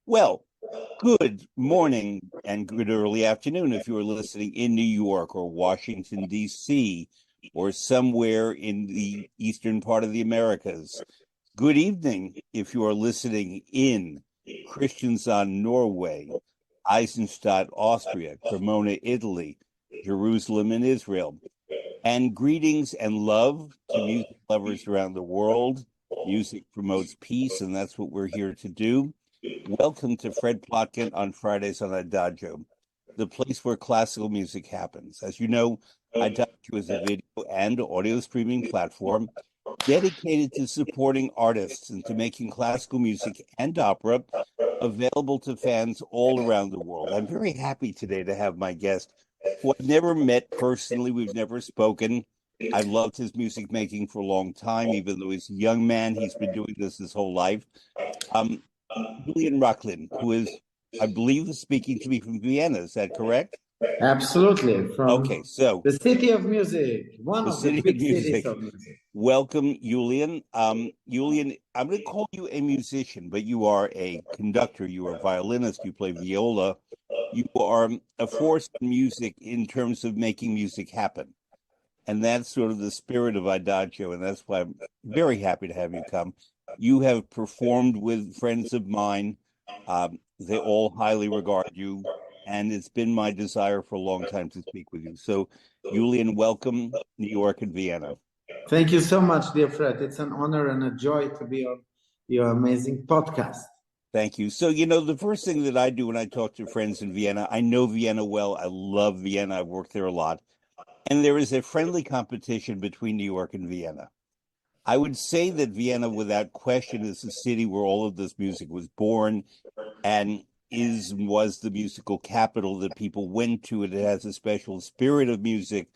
Well, good morning and good early afternoon if you're listening in New York or Washington, D.C., or somewhere in the eastern part of the Americas. Good evening if you are listening in Kristiansand, Norway, Eisenstadt, Austria, Cremona, Italy, Jerusalem, and Israel. And greetings and love to music lovers around the world. Music promotes peace, and that's what we're here to do. Welcome to Fred Plotkin on Fridays on Adagio, the place where classical music happens. As you know, Adagio is a video and audio streaming platform dedicated to supporting artists and to making classical music and opera available to fans all around the world. I'm very happy today to have my guest, who I've never met personally. We've never spoken. I've loved his music making for a long time, even though he's a young man. He's been doing this his whole life. Um, Julian Rachlin, who is, I believe, speaking to me from Vienna. Is that correct? Absolutely. Okay, From so the city of music, one the of the city of big cities music. of music. Welcome, Julian. Julian, I'm going to call you a musician, but you are a conductor. You are a violinist. You play viola. You are a force in music in terms of making music happen. And that's sort of the spirit of Adagio, and that's why I'm very happy to have you come. You have performed with friends of mine. They all highly regard you, and it's been my desire for a long time to speak with you. So, Julian, welcome, New York and Vienna. Thank you so much, dear Fred. It's an honor and a joy to be on your amazing podcast. Thank you. So, the first thing that I do when I talk to friends in Vienna, I know Vienna well. I love Vienna. I've worked there a lot. And there is a friendly competition between New York and Vienna. I would say that Vienna, without question, is the city where all of this music was born and was the musical capital that people went to. It has a special spirit of music.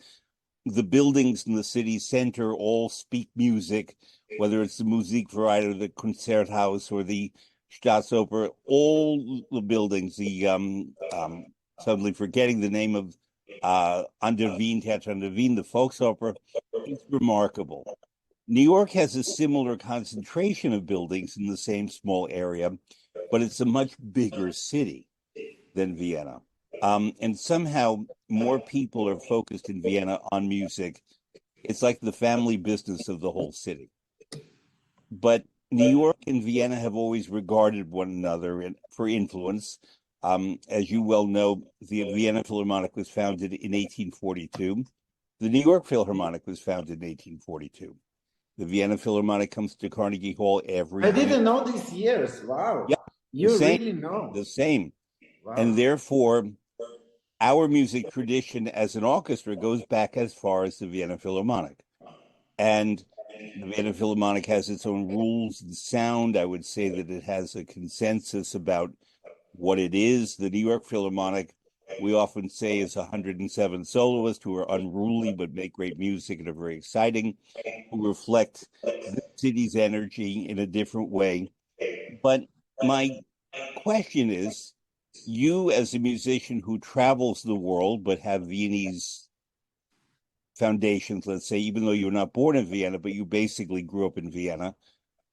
The buildings in the city center all speak music, whether it's the Musikverein or the Concerthaus or the Staatsoper. All the buildings, suddenly forgetting the name of An der Wien, Theater an der Wien, the Volksopera, is remarkable. New York has a similar concentration of buildings in the same small area, but it's a much bigger city than Vienna. And somehow more people are focused in Vienna on music. It's like the family business of the whole city. But New York and Vienna have always regarded one another for influence. As you well know, the Vienna Philharmonic was founded in 1842. The New York Philharmonic was founded in 1842. The Vienna Philharmonic comes to Carnegie Hall every year. I didn't know these years. Wow. Yeah, you really know. The same. Wow. And therefore, our music tradition as an orchestra goes back as far as the Vienna Philharmonic. And the Vienna Philharmonic has its own rules and sound. I would say that it has a consensus about what it is. The New York Philharmonic, we often say, is 107 soloists who are unruly but make great music and are very exciting, who reflect the city's energy in a different way. But my question is, you as a musician who travels the world but have Viennese foundations, let's say, even though you're not born in Vienna, but you basically grew up in Vienna,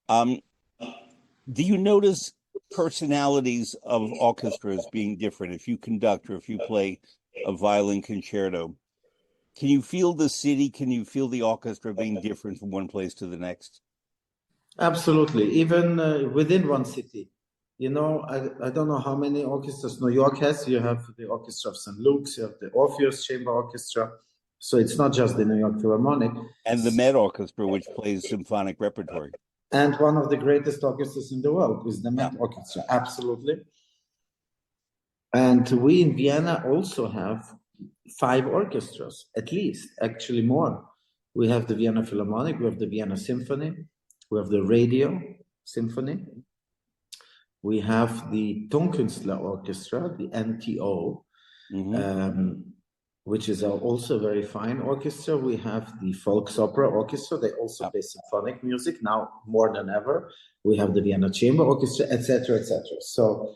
do you notice personalities of orchestras being different? If you conduct or if you play a violin concerto, can you feel the city? Can you feel the orchestra being different from one place to the next? Absolutely. Even within one city. I don't know how many orchestras New York has. You have the Orchestra of St. Luke's, you have the Orpheus Chamber Orchestra. So it's not just the New York Philharmonic. And the Met Orchestra, which plays symphonic repertory. And one of the greatest orchestras in the world is the Met Orchestra. Absolutely. And we in Vienna also have 5 orchestras, at least, actually more. We have the Vienna Philharmonic, we have the Vienna Symphony, we have the Radio Symphony, we have the Tonkünstler Orchestra, the NTO, which is also a very fine orchestra. We have the Volksopera Orchestra. They also play symphonic music now more than ever. We have the Vienna Chamber Orchestra, etc., etc. So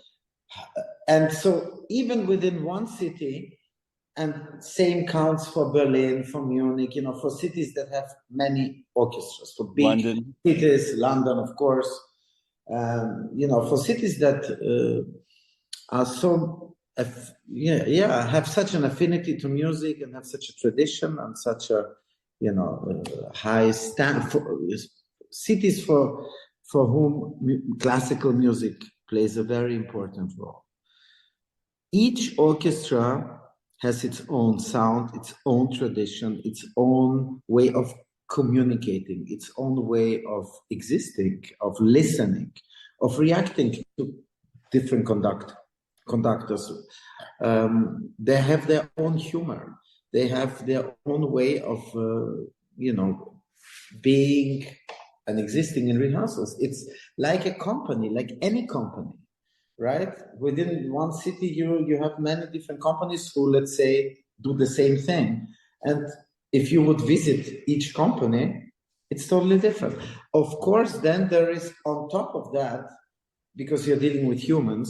even within one city, and same counts for Berlin, for Munich, for cities that have many orchestras, for big cities, London, of course. For cities that are so, have such an affinity to music and have such a tradition and such a, high stand for cities for whom classical music plays a very important role. Each orchestra has its own sound, its own tradition, its own way of communicating, its own way of existing, of listening, of reacting to different conductors. They have their own humor. They have their own way of, being and existing in rehearsals. It's like a company, like any company, right? Within one city, you have many different companies who, let's say, do the same thing. And if you would visit each company, it's totally different. Of course, then there is on top of that, because you're dealing with humans,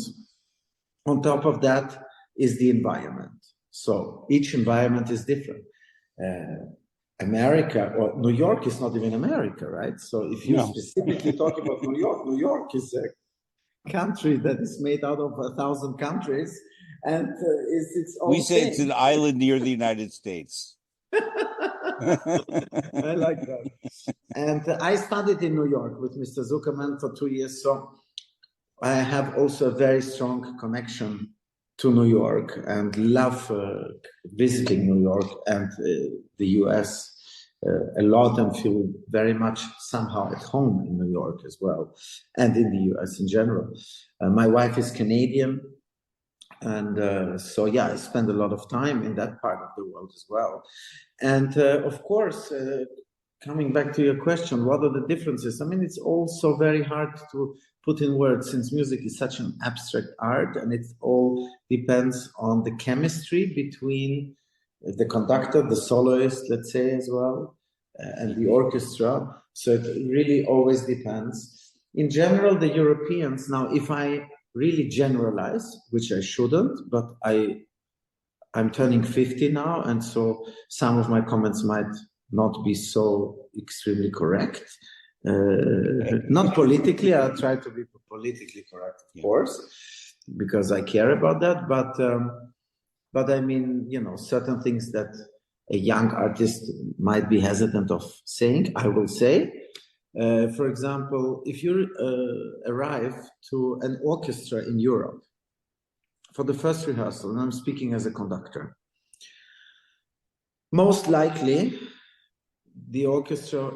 on top of that is the environment. So each environment is different. America or New York is not even America, right? So if you specifically talk about New York is a country that is made out of 1,000 countries and is its own We say thing. it's an island near the United States. I like that. And I studied in New York with Mr. Zuckerman for 2 years, so I have also a very strong connection to New York and love visiting New York and the US a lot, and feel very much somehow at home in New York as well, and in the US in general. My wife is Canadian, and so yeah, I spend a lot of time in that part of the world as well. And of course, coming back to your question, what are the differences? I mean, it's also very hard to put in words, since music is such an abstract art, and it all depends on the chemistry between the conductor, the soloist, let's say, as well, and the orchestra. So it really always depends. In general, the Europeans, now, if I really generalize, which I shouldn't, but I'm turning 50 now, and so some of my comments might not be so extremely correct. Not politically, I'll try to be politically correct, of course, because I care about that, but I mean, certain things that a young artist might be hesitant of saying, I will say. For example, if you arrive to an orchestra in Europe for the first rehearsal, and I'm speaking as a conductor, most likely the orchestra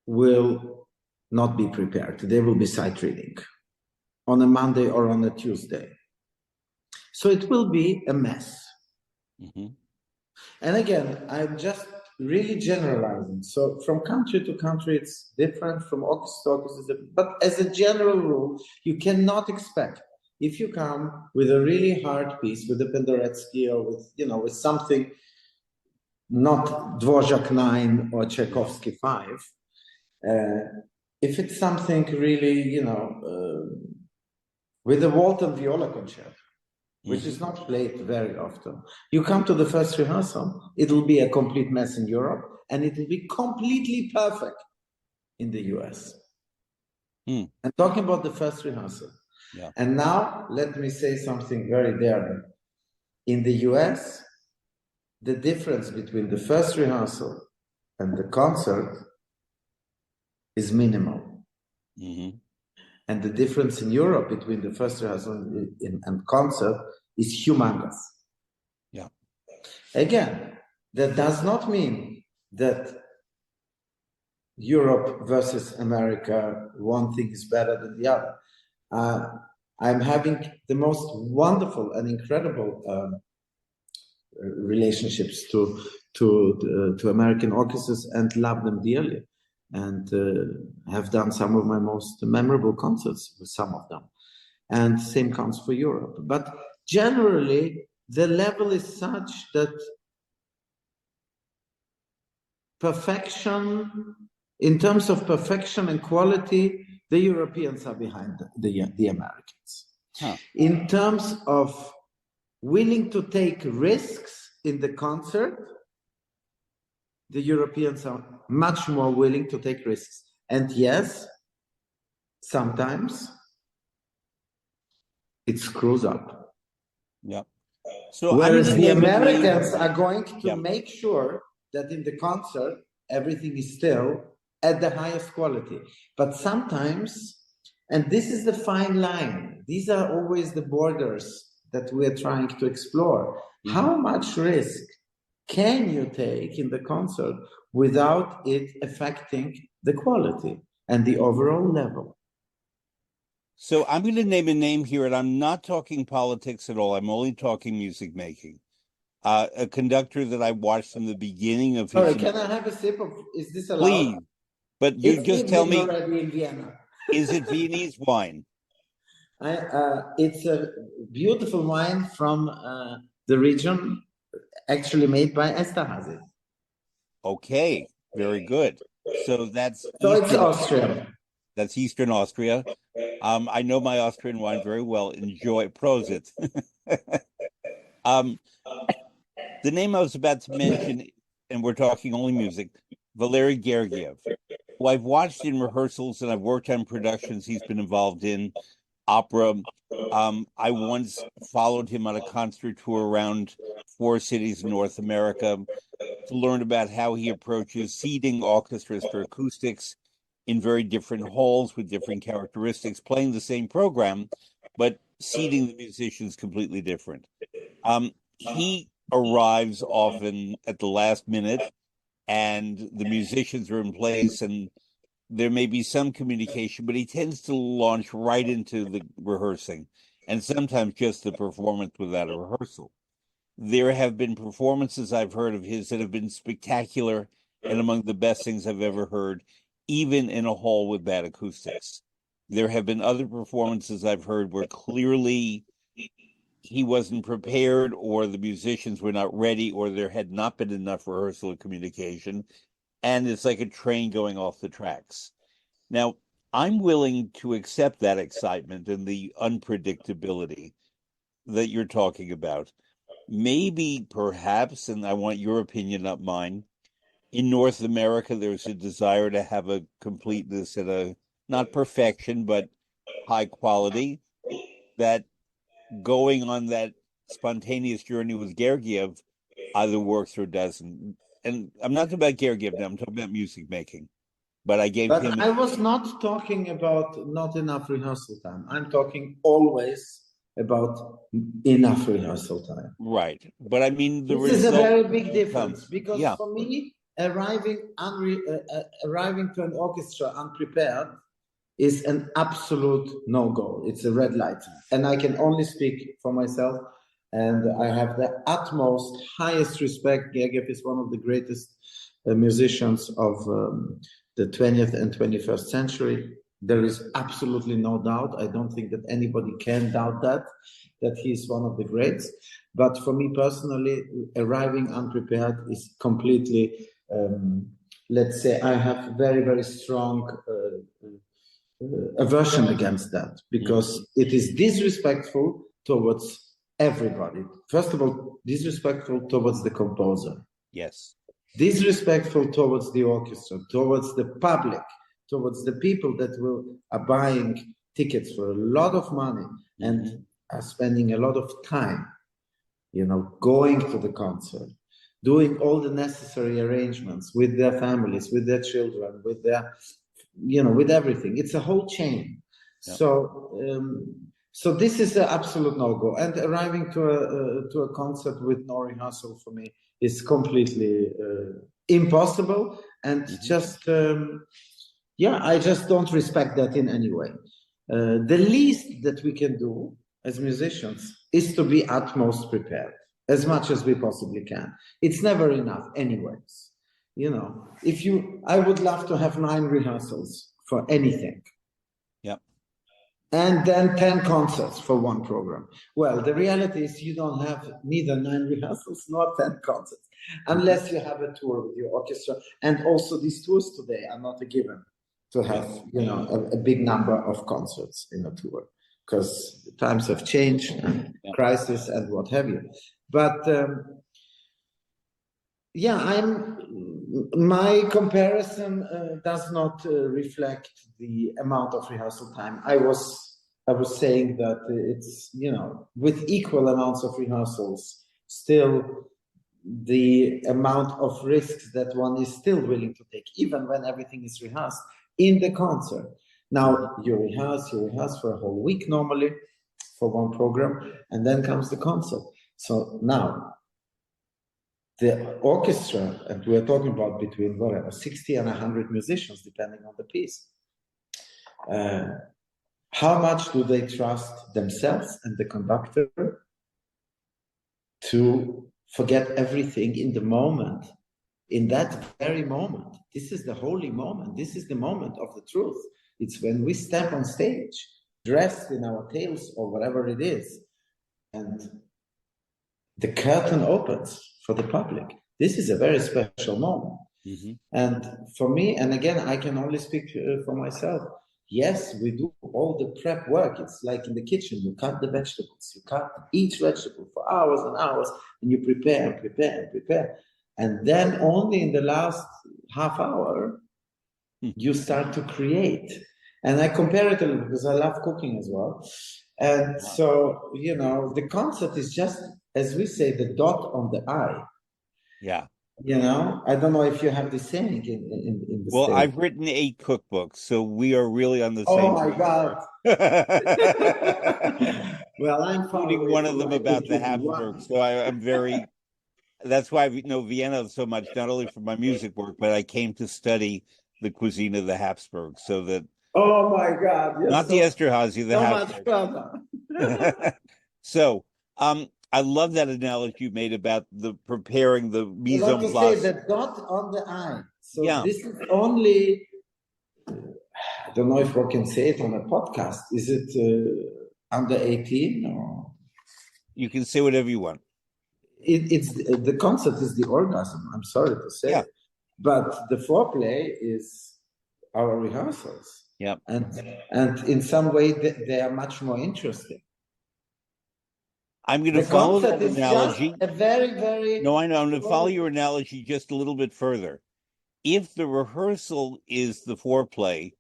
will not be prepared. They will be sight reading on a Monday or on a Tuesday. So it will be a mess. Mm-hmm. And again, I'm just really generalizing. So from country to country, it's different, from orchestra to orchestra. But as a general rule, you cannot expect, if you come with a really hard piece, with a Penderecki or with, with something, not Dvorak 9 or Tchaikovsky 5, if it's something really, with the Walton viola concerto, which is not played very often, you come to the first rehearsal, it will be a complete mess in Europe, and it will be completely perfect in the US. I'm talking about the first rehearsal. Yeah. And now, let me say something very daring. In the US, the difference between the first rehearsal and the concert is minimal. Mm-hmm. And the difference in Europe between the first rehearsal and concert is humongous. Yeah. Again, that does not mean that Europe versus America, one thing is better than the other. I'm having the most wonderful and incredible relationships to American orchestras and love them dearly, and have done some of my most memorable concerts with some of them. And same counts for Europe. But generally, the level is such that perfection, in terms of perfection and quality, the Europeans are behind the Americans. Huh. In terms of willing to take risks in the concert, the Europeans are much more willing to take risks. And yes, sometimes it screws up. Yeah. So whereas the Americans name... are going to make sure that in the concert, everything is still at the highest quality. But sometimes, and this is the fine line, these are always the borders that we're trying to explore. Mm-hmm. How much risk can you take in the concert without it affecting the quality and the overall level? So I'm going to name a name here, and I'm not talking politics at all. I'm only talking music making. A conductor that I watched from the beginning of his... Sorry, can I have a sip of... Is this allowed? Please, but you just tell me... already in Vienna. Is it Viennese wine? It's a beautiful wine from the region, actually made by Esterhazy. Okay, very good. So that's... So it's Austria. That's Eastern Austria. I know my Austrian wine very well. Enjoy. Prosit. The name I was about to mention, and we're talking only music, Valery Gergiev, who I've watched in rehearsals and I've worked on productions he's been involved in, opera. I once followed him on a concert tour around 4 cities in North America to learn about how he approaches seating orchestras for acoustics in very different halls with different characteristics, playing the same program, but seating the musicians completely different. He arrives often at the last minute, and the musicians are in place, and there may be some communication, but he tends to launch right into the rehearsing, and sometimes just the performance without a rehearsal. There have been performances I've heard of his that have been spectacular and among the best things I've ever heard, even in a hall with bad acoustics. There have been other performances I've heard where clearly he wasn't prepared, or the musicians were not ready, or there had not been enough rehearsal or communication, and it's like a train going off the tracks. Now, I'm willing to accept that excitement and the unpredictability that you're talking about. Maybe, perhaps, and I want your opinion, not mine, in North America, there's a desire to have a completeness and a, not perfection, but high quality, that going on that spontaneous journey with Gergiev either works or doesn't. And I'm not talking about Gergiev now, I'm talking about music making. But I was not talking about not enough rehearsal time. I'm talking always about enough rehearsal time. Right. But I mean, this is a very big difference, because for me, arriving to an orchestra unprepared is an absolute no-go. It's a red light. And I can only speak for myself. And I have the utmost, highest respect. Gergiev is one of the greatest musicians of the 20th and 21st century. There is absolutely no doubt. I don't think that anybody can doubt that he's one of the greats. But for me personally, arriving unprepared is completely, let's say, I have very, very strong aversion against that, because it is disrespectful towards everybody. First of all, disrespectful towards the composer. Yes. Disrespectful towards the orchestra, towards the public, towards the people that are buying tickets for a lot of money and are spending a lot of time, going to the concert, doing all the necessary arrangements with their families, with their children, with their, with everything. It's a whole chain. Yeah. So this is an absolute no-go. And arriving to a concert with no rehearsal for me is completely impossible. And just, I just don't respect that in any way. The least that we can do as musicians is to be utmost prepared as much as we possibly can. It's never enough anyways. I would love to have 9 rehearsals for anything. Yep. And then 10 concerts for one program. Well, the reality is you don't have neither 9 rehearsals nor 10 concerts, unless you have a tour with your orchestra. And also these tours today are not a given to have, a big number of concerts in a tour, because times have changed, and crisis and what have you. But Yeah, my comparison does not reflect the amount of rehearsal time. I was saying that it's, with equal amounts of rehearsals, still the amount of risks that one is still willing to take, even when everything is rehearsed in the concert. Now you rehearse for a whole week normally for one program, and then comes the concert. So now the orchestra, and we're talking about between whatever 60 and 100 musicians, depending on the piece. How much do they trust themselves and the conductor to forget everything in the moment, in that very moment? This is the holy moment. This is the moment of the truth. It's when we step on stage, dressed in our tails or whatever it is, and the curtain opens for the public. This is a very special moment. Mm-hmm. And for me, and again, I can only speak for myself. Yes, we do all the prep work. It's like in the kitchen, you cut the vegetables, you cut each vegetable for hours and hours, and you prepare and prepare and prepare. And then only in the last half hour, you start to create. And I compare it a little because I love cooking as well. And so, the concert is just, as we say, the dot on the I. Yeah. I don't know if you have the saying in the Well, States. I've written 8 cookbooks, so we are really on the same. Oh my God. Well, I'm including one of them about the Habsburgs. So I'm very, that's why I know Vienna so much, not only for my music work, but I came to study the cuisine of the Habsburgs. So that, oh my God. Not the Esterhazy, the so Habsburgs. Much further. So, I love that analogy you made about the preparing the mise en place. Say the dot on the I. So this is only, I don't know if we can say it on a podcast. Is it under 18 or? You can say whatever you want. It's the concept is the orgasm. I'm sorry to say, but the foreplay is our rehearsals. Yeah, and in some way they are much more interesting. I'm going to follow that analogy. A very, very. No, I know. I'm going to follow your analogy just a little bit further. If the rehearsal is the foreplay,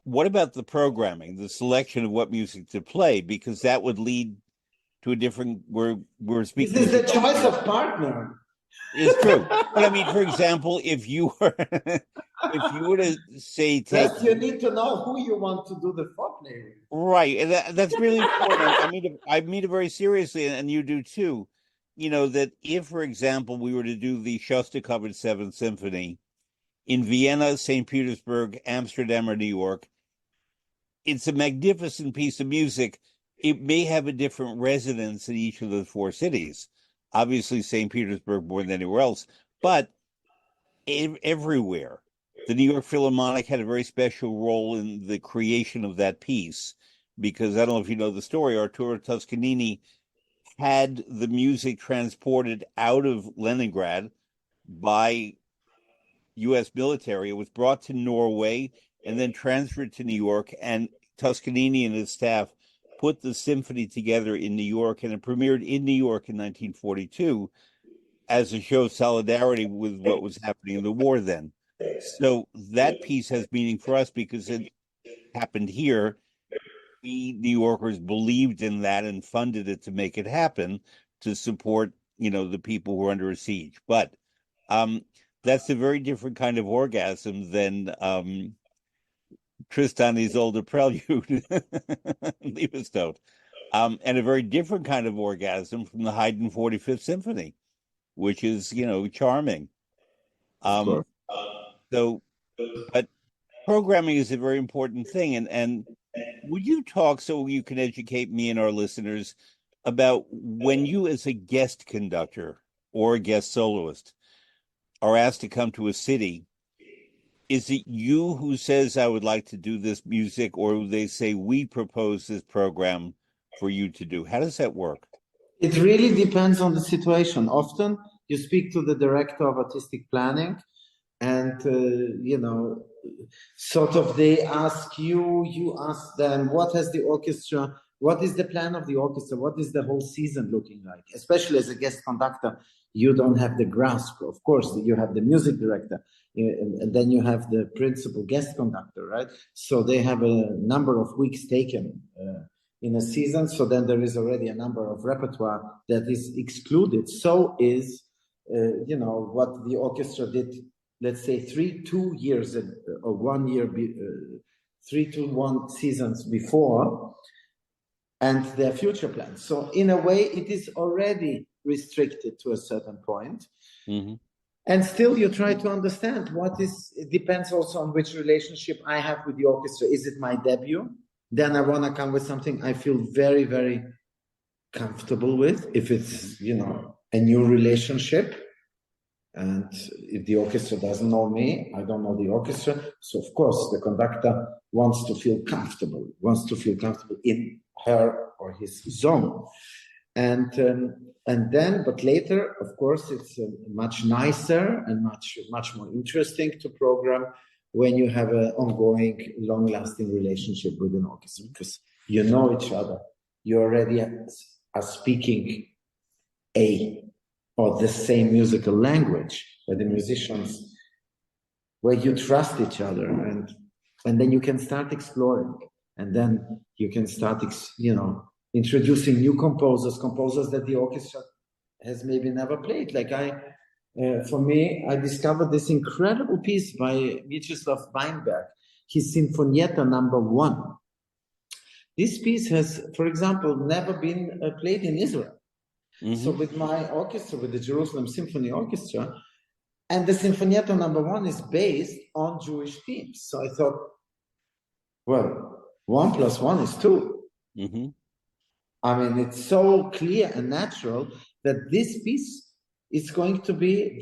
what about the programming, the selection of what music to play? Because that would lead to a different. We're speaking. This is the choice of partner. It's true, but I mean, for example, if you were to say, first you need to know who you want to do the foreplay with. Right, and that's really important. I mean it very seriously, and you do too. That if, for example, we were to do the Shostakovich Seventh Symphony in Vienna, St. Petersburg, Amsterdam, or New York, it's a magnificent piece of music. It may have a different resonance in each of the 4 cities. Obviously, St. Petersburg more than anywhere else, but everywhere. The New York Philharmonic had a very special role in the creation of that piece, because I don't know if you know the story, Arturo Toscanini had the music transported out of Leningrad by U.S. military. It was brought to Norway and then transferred to New York, and Toscanini and his staff put the symphony together in New York, and it premiered in New York in 1942 as a show of solidarity with what was happening in the war then. So that piece has meaning for us because it happened here. We New Yorkers believed in that and funded it to make it happen, to support, the people who are under a siege. But that's a very different kind of orgasm than Tristan Isolde Prelude, Liebestod, and a very different kind of orgasm from the Haydn 45th Symphony, which is, charming. So, but programming is a very important thing. And would you talk, so you can educate me and our listeners, about when you, as a guest conductor or a guest soloist, are asked to come to a city, is it you who says, I would like to do this music, or they say, we propose this program for you to do? How does that work? It really depends on the situation. Often you speak to the director of artistic planning, and sort of they ask you, you ask them, what has the orchestra what is the plan of the orchestra? What is the whole season looking like? Especially as a guest conductor, you don't have the grasp. Of course, you have the music director, and then you have the principal guest conductor, right? So they have a number of weeks taken in a season. So then there is already a number of repertoire that is excluded. So is, what the orchestra did, let's say 2 years or 1 year, 3 to 1 seasons before, and their future plans. So in a way, it is already restricted to a certain point. Mm-hmm. And still you try to understand it depends also on which relationship I have with the orchestra. Is it my debut? Then I want to come with something I feel very, very comfortable with. If it's, a new relationship, and if the orchestra doesn't know me, I don't know the orchestra. So of course, the conductor wants to feel comfortable in her or his zone. And then, but later, of course, it's much nicer and much more interesting to program when you have an ongoing, long-lasting relationship with an orchestra, because you know each other. You already are speaking or the same musical language, where the musicians, where you trust each other, and then you can start exploring, and then you can start, introducing new composers that the orchestra has maybe never played. Like for me, I discovered this incredible piece by Mieczysław Weinberg, his Sinfonietta number 1. This piece has, for example, never been played in Israel. Mm-hmm. So with my orchestra, with the Jerusalem Symphony Orchestra, and the Sinfonietta number 1 is based on Jewish themes. So I thought, well, 1 + 1 is 2. Mm-hmm. I mean, it's so clear and natural that this piece is going to be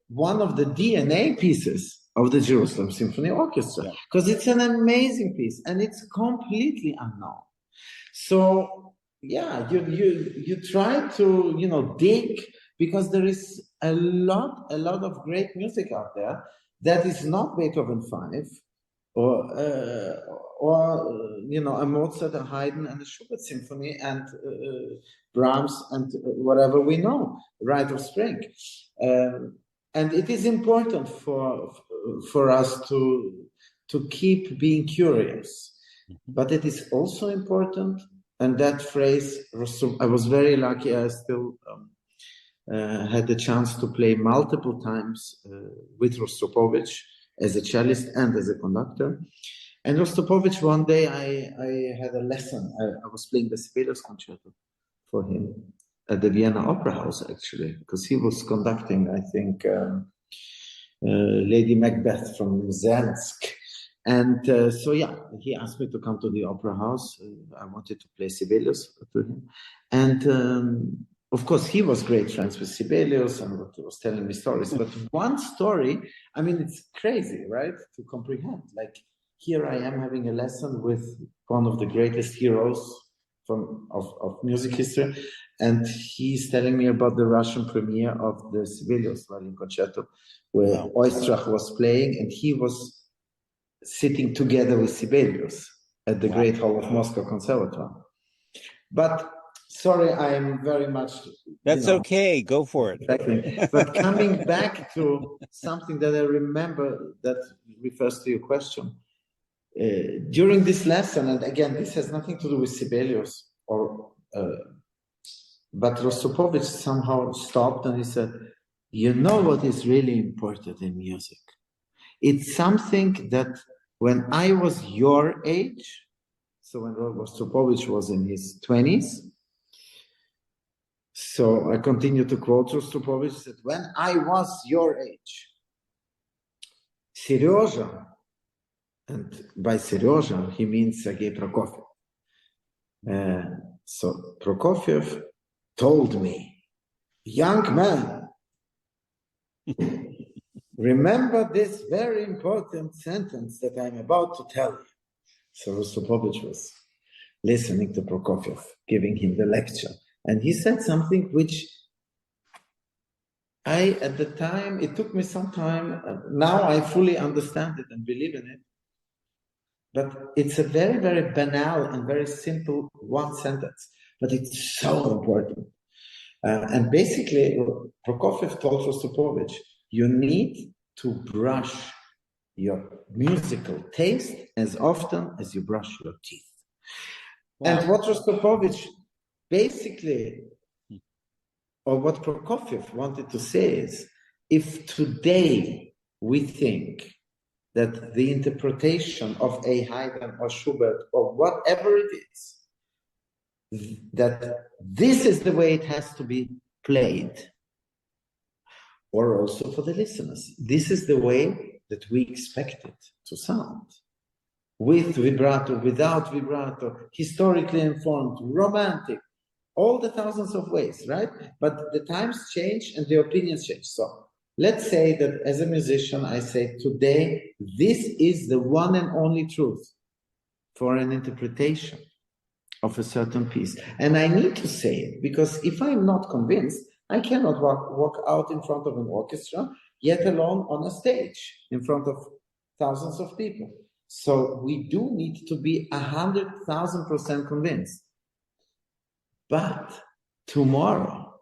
one of the DNA pieces of the Jerusalem Symphony Orchestra, because it's an amazing piece and it's completely unknown. So yeah, you try to dig, because there is a lot of great music out there that is not Beethoven 5 or a Mozart, a Haydn, and a Schubert symphony, and Brahms, and whatever we know, Rite of Spring. And it is important for us to keep being curious, but it is also important. And that phrase, I was very lucky. I still had the chance to play multiple times with Rostropovich as a cellist and as a conductor. And Rostropovich, one day I had a lesson. I was playing the Sibelius concerto for him at the Vienna Opera House, actually, because he was conducting, I think, Lady Macbeth from Zansk. And so, yeah, he asked me to come to the Opera House. I wanted to play Sibelius to him. And of course, he was great friends with Sibelius and was telling me stories. But one story, I mean, it's crazy, right, to comprehend. Like, here I am having a lesson with one of the greatest heroes of music history, and he's telling me about the Russian premiere of the Sibelius violin concerto, where Oistrakh was playing, and he was sitting together with Sibelius at the Great Hall of Moscow Conservatoire. But sorry, I'm very much... That's okay, go for it. Exactly. But coming back to something that I remember that refers to your question, during this lesson, and again, this has nothing to do with Sibelius, but Rostropovich somehow stopped and he said, you know what is really important in music? It's something that when I was your age, so when Rostropovich was in his 20s, so I continue to quote Rostropovich, said, when I was your age, Seryoja, and by Seryoja, he means Sergei Prokofiev. So Prokofiev told me, young man, remember this very important sentence that I'm about to tell you. So Rostropovich was listening to Prokofiev, giving him the lecture. And he said something which at the time, it took me some time. Now I fully understand it and believe in it. but it's a very, very banal and very simple one sentence, but it's so important. And basically, Prokofiev told Rostropovich, you need to brush your musical taste as often as you brush your teeth. Wow. And what Rostropovich basically, or what Prokofiev wanted to say is, if today we think that the interpretation of a Haydn or Schubert or whatever it is, that this is the way it has to be played, or also for the listeners, this is the way that we expect it to sound. With vibrato, without vibrato, historically informed, romantic, all the thousands of ways, right? But the times change and the opinions change. So let's say that as a musician, I say today, this is the one and only truth for an interpretation of a certain piece. And I need to say it, because if I'm not convinced, I cannot walk out in front of an orchestra, yet alone on a stage in front of thousands of people. So we do need to be 100,000% convinced. But tomorrow,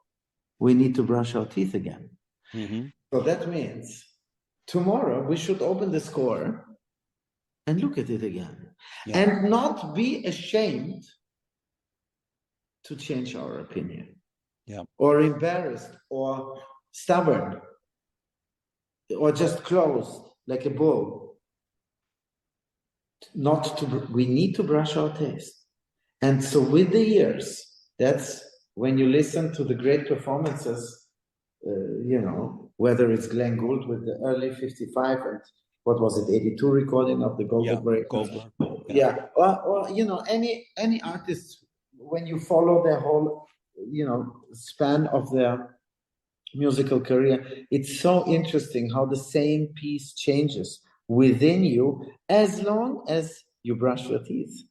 we need to brush our teeth again. Mm-hmm. So that means tomorrow we should open the score and look at it again. Yeah. And not be ashamed to change our opinion. Yeah. Or embarrassed or stubborn or just closed like a bull. We need to brush our taste. And so with the years, that's when you listen to the great performances, whether it's Glenn Gould with the early 55 and what was it, 82 recording of the Goldberg Break. Yeah. Or any artist, when you follow their whole, span of their musical career, it's so interesting how the same piece changes within you as long as you brush your teeth.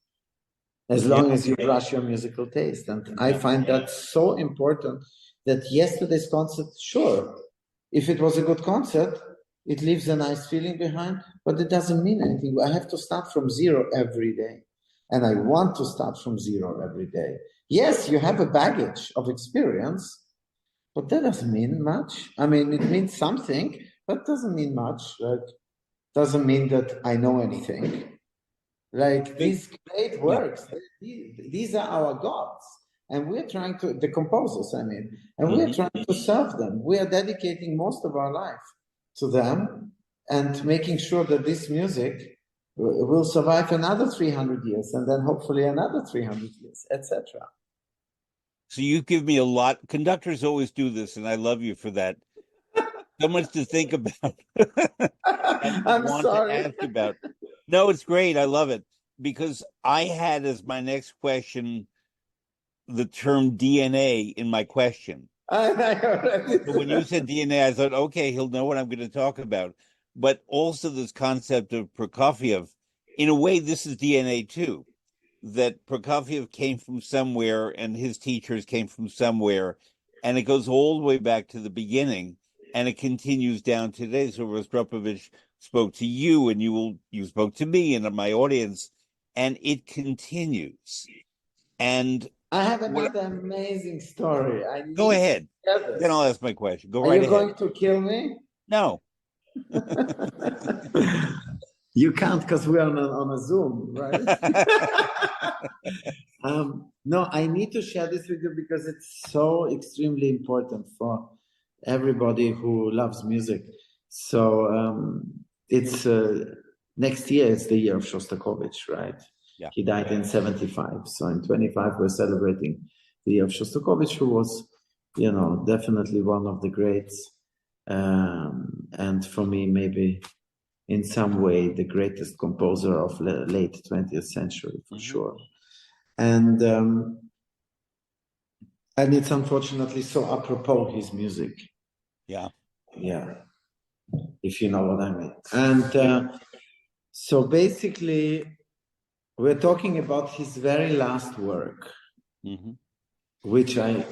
As long as you brush your musical taste. And I find that so important that yesterday's concert, sure, if it was a good concert, it leaves a nice feeling behind, but it doesn't mean anything. I have to start from zero every day. And I want to start from zero every day. Yes, you have a baggage of experience, but that doesn't mean much. I mean, it means something, but doesn't mean much. Right? Doesn't mean that I know anything. Like these great works, these are our gods, and we're trying to, the composers, I mean, and we're trying to serve them. We are dedicating most of our life to them and making sure that this music will survive another 300 years and then hopefully another 300 years, etc. So you give me a lot. Conductors always do this, and I love you for that. So much to think about. I'm sorry. To ask about. No, it's great. I love it, because I had as my next question the term DNA in my question. So when you said DNA, I thought, okay, he'll know what I'm going to talk about. But also this concept of Prokofiev, in a way, this is DNA too, that Prokofiev came from somewhere and his teachers came from somewhere, and it goes all the way back to the beginning, and it continues down today. So Rostropovich spoke to you, and you spoke to me and my audience, and it continues. And I have another amazing story. Go ahead. Then I'll ask my question. Go right ahead. Are you going to kill me? No. You can't, because we're on a Zoom, right? No, I need to share this with you because it's so extremely important for everybody who loves music. So it's next year, it's the year of Shostakovich, right? Yeah. He died in 75. So in 25, we're celebrating the year of Shostakovich, who was, definitely one of the greats. And for me, maybe in some way, the greatest composer of late 20th century, for sure. And it's unfortunately so apropos his music. Yeah. Yeah. If you know what I mean. And so basically, we're talking about his very last work, which I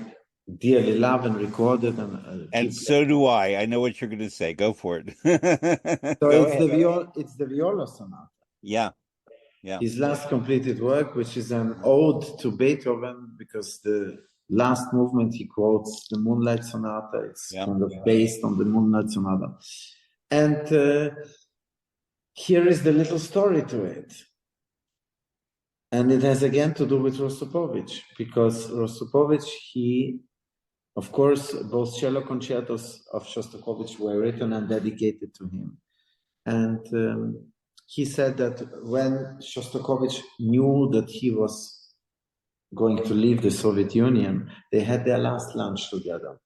dearly love and recorded. And so do I. I know what you're going to say. Go for it. So it's the Viola Sonata. Yeah. Yeah. His last completed work, which is an ode to Beethoven, because the last movement he quotes the Moonlight Sonata. It's kind of based on the Moonlight Sonata. And here is the little story to it. And it has again to do with Rostropovich, because Rostropovich, of course, both cello concertos of Shostakovich were written and dedicated to him. And he said that when Shostakovich knew that he was going to leave the Soviet Union, they had their last lunch together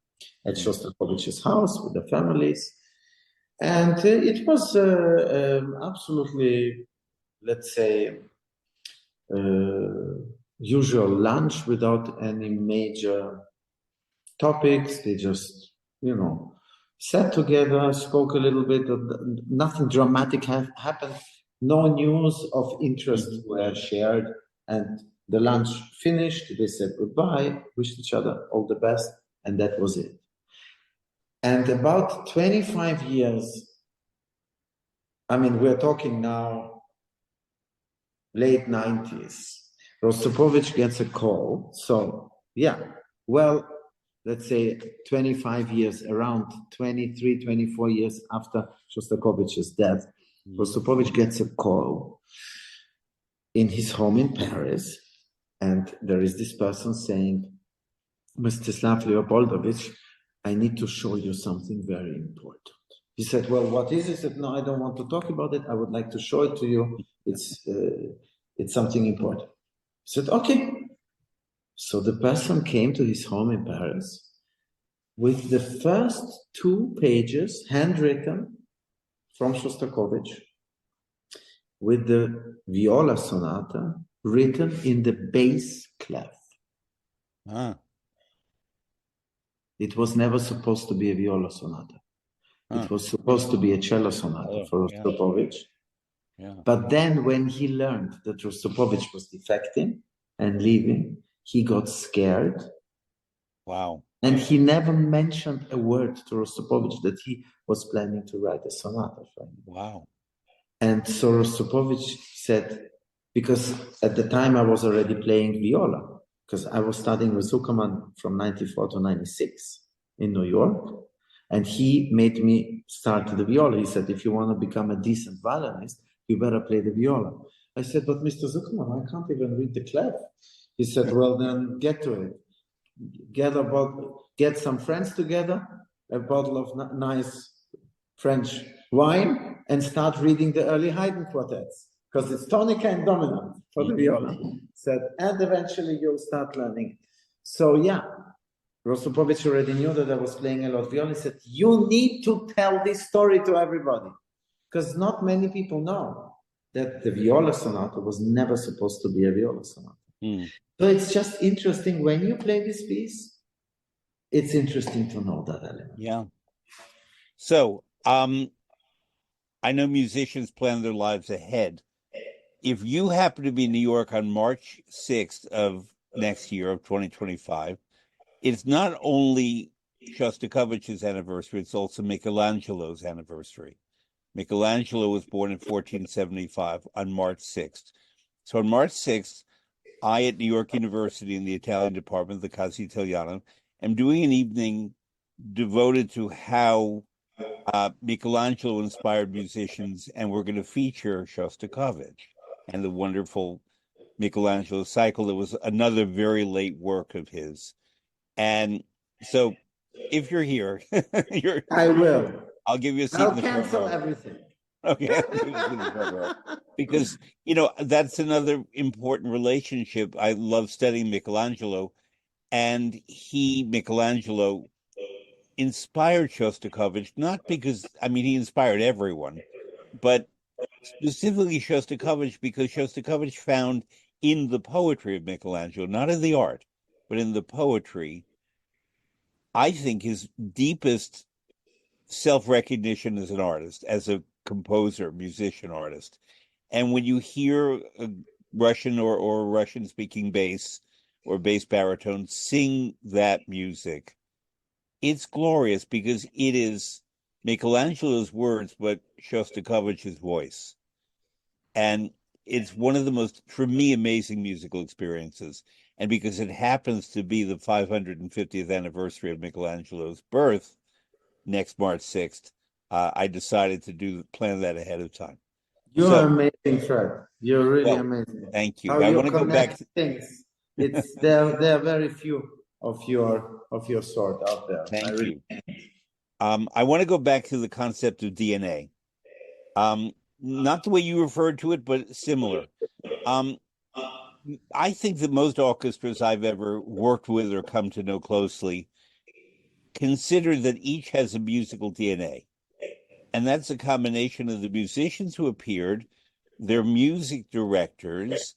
at Shostakovich's house with the families. And it was absolutely, let's say, usual lunch without any major topics. They just, sat together, spoke a little bit. Nothing dramatic happened. No news of interest were shared. And the lunch finished. They said goodbye, wished each other all the best, and that was it. And about 25 years, I mean, we're talking now late 90s, Rostropovich gets a call. So, let's say 25 years, around 23, 24 years after Shostakovich's death, Rostropovich gets a call in his home in Paris. And there is this person saying, Mstislav Leopoldovich, I need to show you something very important. He said, well, what is it? He said, no, I don't want to talk about it. I would like to show it to you. It's something important. He said, okay. So the person came to his home in Paris with the first 2 pages, handwritten from Shostakovich, with the viola sonata written in the bass clef. It was never supposed to be a viola sonata. It was supposed to be a cello sonata for Rostropovich. But then when he learned that Rostropovich was defecting and leaving, he got scared. Wow. And he never mentioned a word to Rostropovich that he was planning to write a sonata for him. Wow. And so Rostropovich said, because at the time I was already playing viola, because I was studying with Zuckerman from 94 to 96 in New York. And he made me start the viola. He said, if you want to become a decent violinist, you better play the viola. I said, but Mr. Zuckerman, I can't even read the clef. He said, well, then get to it. Get some friends together, a bottle of nice French wine, and start reading the early Haydn quartets, because it's tonica and dominant for the viola. Said, and eventually you'll start learning. So Rostropovich already knew that I was playing a lot of viola. He said, you need to tell this story to everybody, because not many people know that the viola sonata was never supposed to be a viola sonata. So it's just interesting when you play this piece, it's interesting to know that element. Yeah. So, I know musicians plan their lives ahead. If you happen to be in New York on March 6th of next year, of 2025, it's not only Shostakovich's anniversary, it's also Michelangelo's anniversary. Michelangelo was born in 1475 on March 6th. So on March 6th, I, at New York University in the Italian department, the Casa Italiana, am doing an evening devoted to how Michelangelo inspired musicians, and we're going to feature Shostakovich and the wonderful Michelangelo cycle. That was another very late work of his. And so if you're here, I will. I'll give you a seat in the front row. I'll cancel everything. Okay. Because, that's another important relationship. I love studying Michelangelo, and Michelangelo, inspired Shostakovich, not because, he inspired everyone, but specifically Shostakovich, because Shostakovich found in the poetry of Michelangelo, not in the art, but in the poetry, I think his deepest self-recognition as an artist, as a composer, musician, artist. And when you hear a Russian or Russian-speaking bass or bass baritone sing that music, it's glorious because it is Michelangelo's words, but Shostakovich's voice. And it's one of the most, for me, amazing musical experiences. And because it happens to be the 550th anniversary of Michelangelo's birth next March 6th, I decided to plan that ahead of time. You are So, amazing, Fred. You're really well, amazing. thank you. How I you want to go back connect things. It's there are very few of your sort out there. thank you. I want to go back to the concept of DNA. Not the way you referred to it, but similar. I think that most orchestras I've ever worked with or come to know closely consider that each has a musical DNA. And that's a combination of the musicians who appeared, their music directors,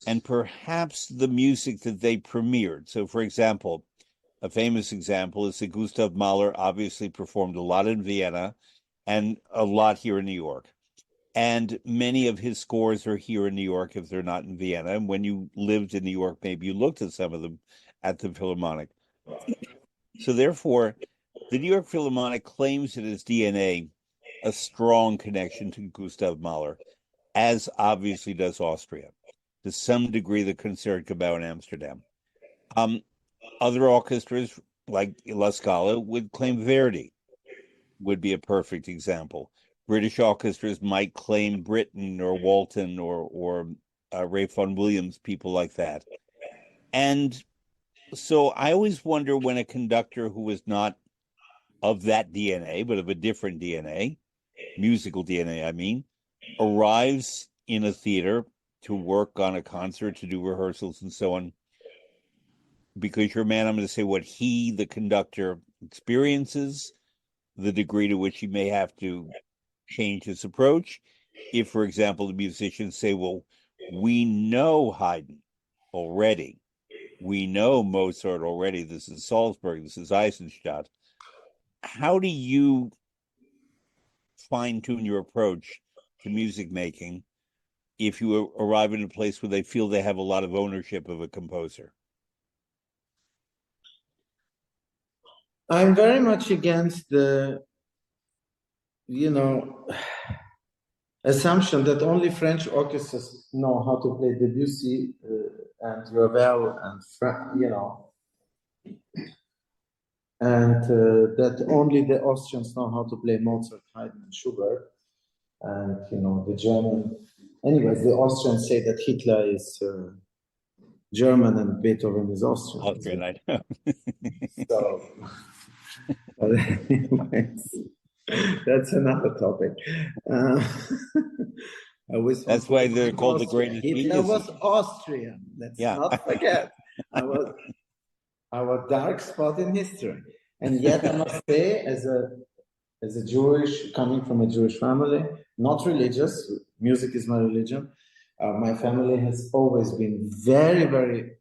and perhaps the music that they premiered. So, for example, a famous example is that Gustav Mahler obviously performed a lot in Vienna and a lot here in New York. And many of his scores are here in New York if they're not in Vienna. And when you lived in New York, maybe you looked at some of them at the Philharmonic. So therefore, the New York Philharmonic claims in its DNA a strong connection to Gustav Mahler, as obviously does Austria. To some degree, the Concertgebouw in Amsterdam. Other orchestras, like La Scala, would claim Verdi, would be a perfect example. British orchestras might claim Britten or Walton or Ray Vaughan Williams, people like that. And so I always wonder when a conductor who is not of that DNA, but of a different DNA, musical DNA, I mean, arrives in a theater to work on a concert, to do rehearsals and so on. Because your man, I'm going to say what he, the conductor, experiences, the degree to which he may have to change his approach. If, for example, the musicians say, well, we know Haydn already, we know Mozart already, this is Salzburg, this is Eisenstadt. How do you fine-tune your approach to music making if you arrive in a place where they feel they have a lot of ownership of a composer? I'm very much against the, assumption that only French orchestras know how to play Debussy and Ravel and and that only the Austrians know how to play Mozart, Haydn, and Schubert, and the German. Anyways, the Austrians say that Hitler is German and Beethoven is Austrian. Austrian, I know. So, but anyways, that's another topic. That's why they're called the greatest Hitler geniuses. was Austrian. Let's not forget. Our dark spot in history. And yet, I must say, as a Jewish, coming from a Jewish family, not religious, music is my religion. My family has always been very, very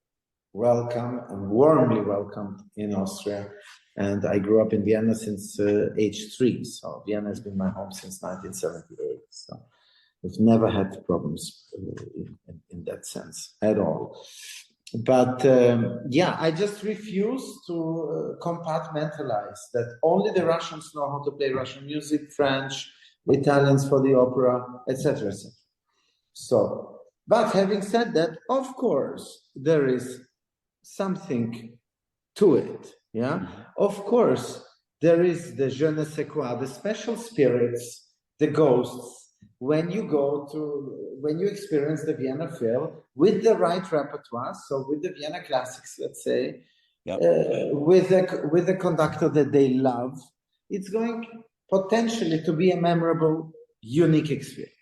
welcome and warmly welcomed in Austria. And I grew up in Vienna since age 3. So Vienna has been my home since 1978. So we've never had problems in that sense at all. But I just refuse to compartmentalize that only the Russians know how to play Russian music, French, Italians for the opera, etc., etc. So, but having said that, of course, there is something to it. Yeah, of course, there is the je ne sais quoi, the special spirits, the ghosts. When you experience the Vienna Phil with the right repertoire, so with the Vienna classics, let's say, with a conductor that they love, it's going potentially to be a memorable, unique experience.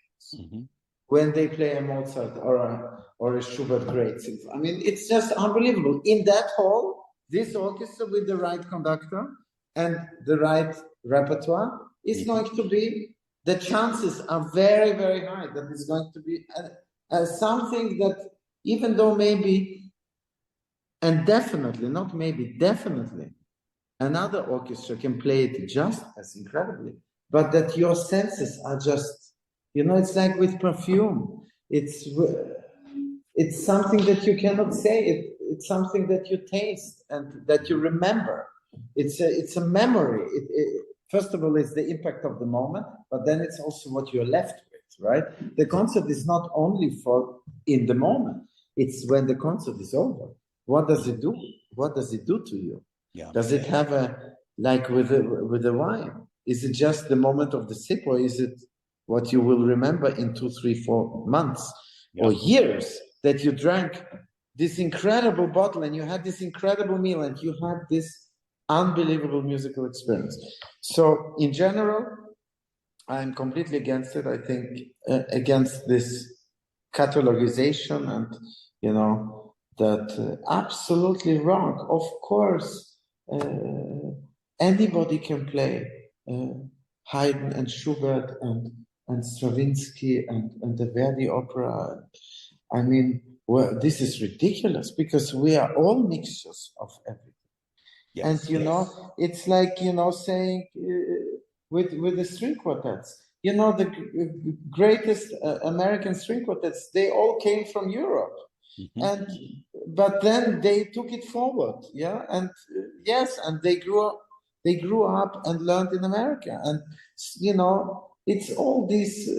When they play a Mozart or a Schubert great symphony. I mean, it's just unbelievable. In that hall, this orchestra with the right conductor and the right repertoire is going to be, the chances are very, very high that it's going to be something that, even though maybe, and definitely, not maybe, definitely, another orchestra can play it just as incredibly, but that your senses are just, it's like with perfume. It's something that you cannot say. It's something that you taste and that you remember. It's a memory. First of all, it's the impact of the moment, but then it's also what you're left with. right? The concert is not only for in the moment, it's when the concert is over. What does it do? What does it do to you? Yeah. Does it have like with the wine? Is it just the moment of the sip, or is it what you will remember in 2, 3, 4 months or years that you drank this incredible bottle and you had this incredible meal and you had this unbelievable musical experience? So in general, I'm completely against it. I think against this catalogization and, that absolutely wrong. Of course, anybody can play Haydn and Schubert and Stravinsky and the Verdi opera. I mean, well, this is ridiculous because we are all mixtures of everything. Yes, and it's like saying with the string quartets, the greatest American string quartets, they all came from Europe. And but then they took it forward, and yes, and they grew up and learned in America. And it's all these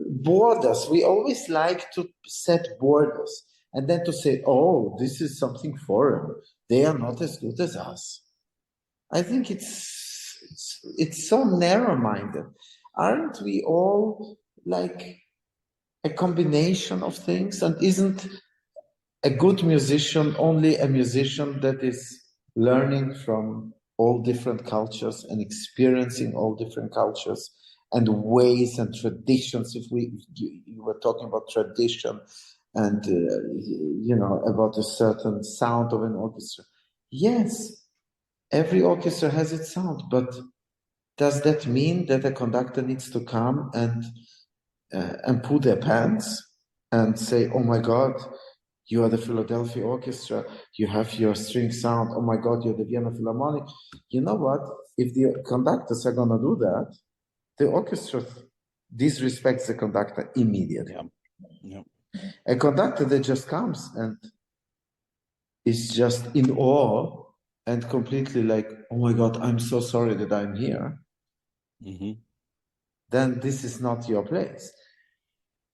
borders. We always like to set borders and then to say, oh, this is something foreign, they are not as good as us. I think it's so narrow-minded. Aren't we all like a combination of things? And isn't a good musician only a musician that is learning from all different cultures and experiencing all different cultures and ways and traditions? If you were talking about tradition and about a certain sound of an orchestra, yes, every orchestra has its sound, but does that mean that a conductor needs to come and put their pants and say, oh my God, you are the Philadelphia Orchestra, you have your string sound, oh my God, you're the Vienna Philharmonic? You know what? If the conductors are going to do that, the orchestra disrespects the conductor immediately. A conductor that just comes and is just in awe and completely like, oh my God, I'm so sorry that I'm here, then this is not your place.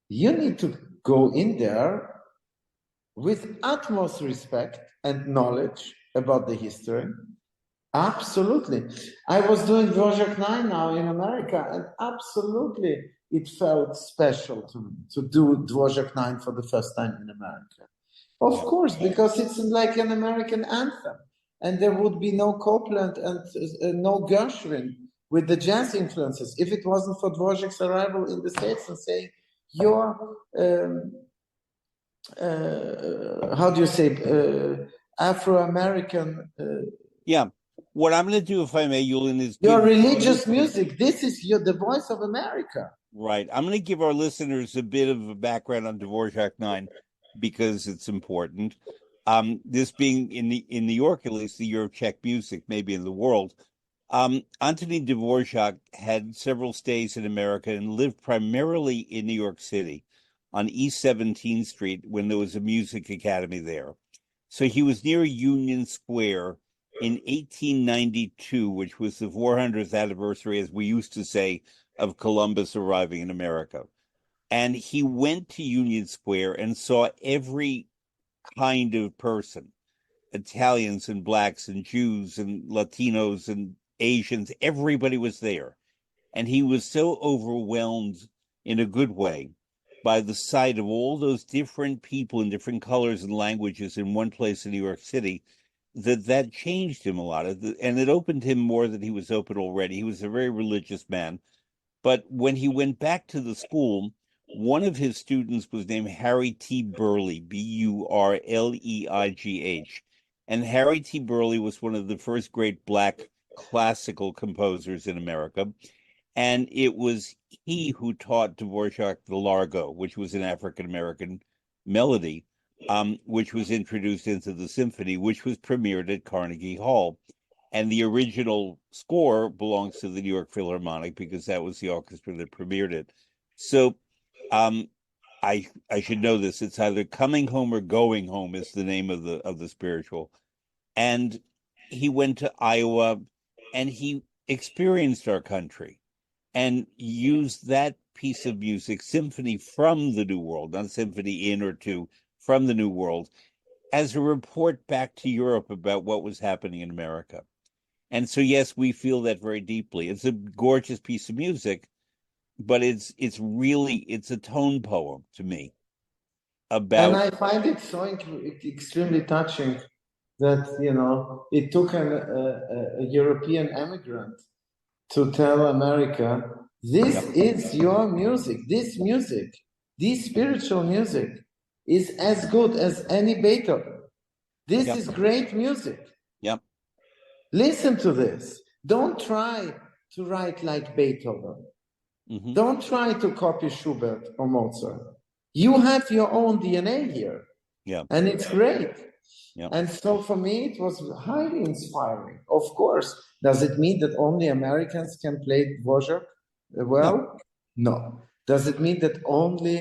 You need to go in there with utmost respect and knowledge about the history. Absolutely. I was doing Dvorak 9 now in America, and absolutely it felt special to me to do Dvorak 9 for the first time in America. Of course, because it's like an American anthem, and there would be no Copland and no Gershwin with the jazz influences if it wasn't for Dvorak's arrival in the States and saying, you're how do you say, Afro-American. What I'm going to do, if I may, Julian, is your religious music. This is the voice of America. Right. I'm going to give our listeners a bit of a background on Dvorak 9 because it's important. This being in New York, at least the year of Czech music, maybe in the world. Antonín Dvorak had several stays in America and lived primarily in New York City on East 17th Street when there was a music academy there. So he was near Union Square in 1892, which was the 400th anniversary, as we used to say, of Columbus arriving in America. And he went to Union Square and saw every kind of person, Italians and blacks and Jews and Latinos and Asians, everybody was there. And he was so overwhelmed in a good way by the sight of all those different people in different colors and languages in one place in New York City that changed him a lot. And it opened him more than he was open already. He was a very religious man. But when he went back to the school, one of his students was named Harry T. Burleigh, Burleigh. And Harry T. Burleigh was one of the first great Black classical composers in America. And it was he who taught Dvorak the Largo, which was an African-American melody, which was introduced into the symphony, which was premiered at Carnegie Hall. And the original score belongs to the New York Philharmonic because that was the orchestra that premiered it. So I should know this. It's either Coming Home or Going Home is the name of the spiritual. And he went to Iowa and he experienced our country. and use that piece of music, symphony from the New World, not symphony in or to, from the New World, as a report back to Europe about what was happening in America. And so, yes, we feel that very deeply. It's a gorgeous piece of music, but it's a tone poem to me And about. I find it so extremely touching that, it took a European immigrant to tell America, this Yep, is your music. This spiritual music is as good as any Beethoven. This yep, is great music. yep. Listen to this. Don't try to write like Beethoven. Hmm. Don't try to copy Schubert or Mozart. You have your own DNA here, Yeah, and it's great. yeah. And so for me, it was highly inspiring. Of course, does it mean that only Americans can play Dvorak No. well? No. Does it mean that only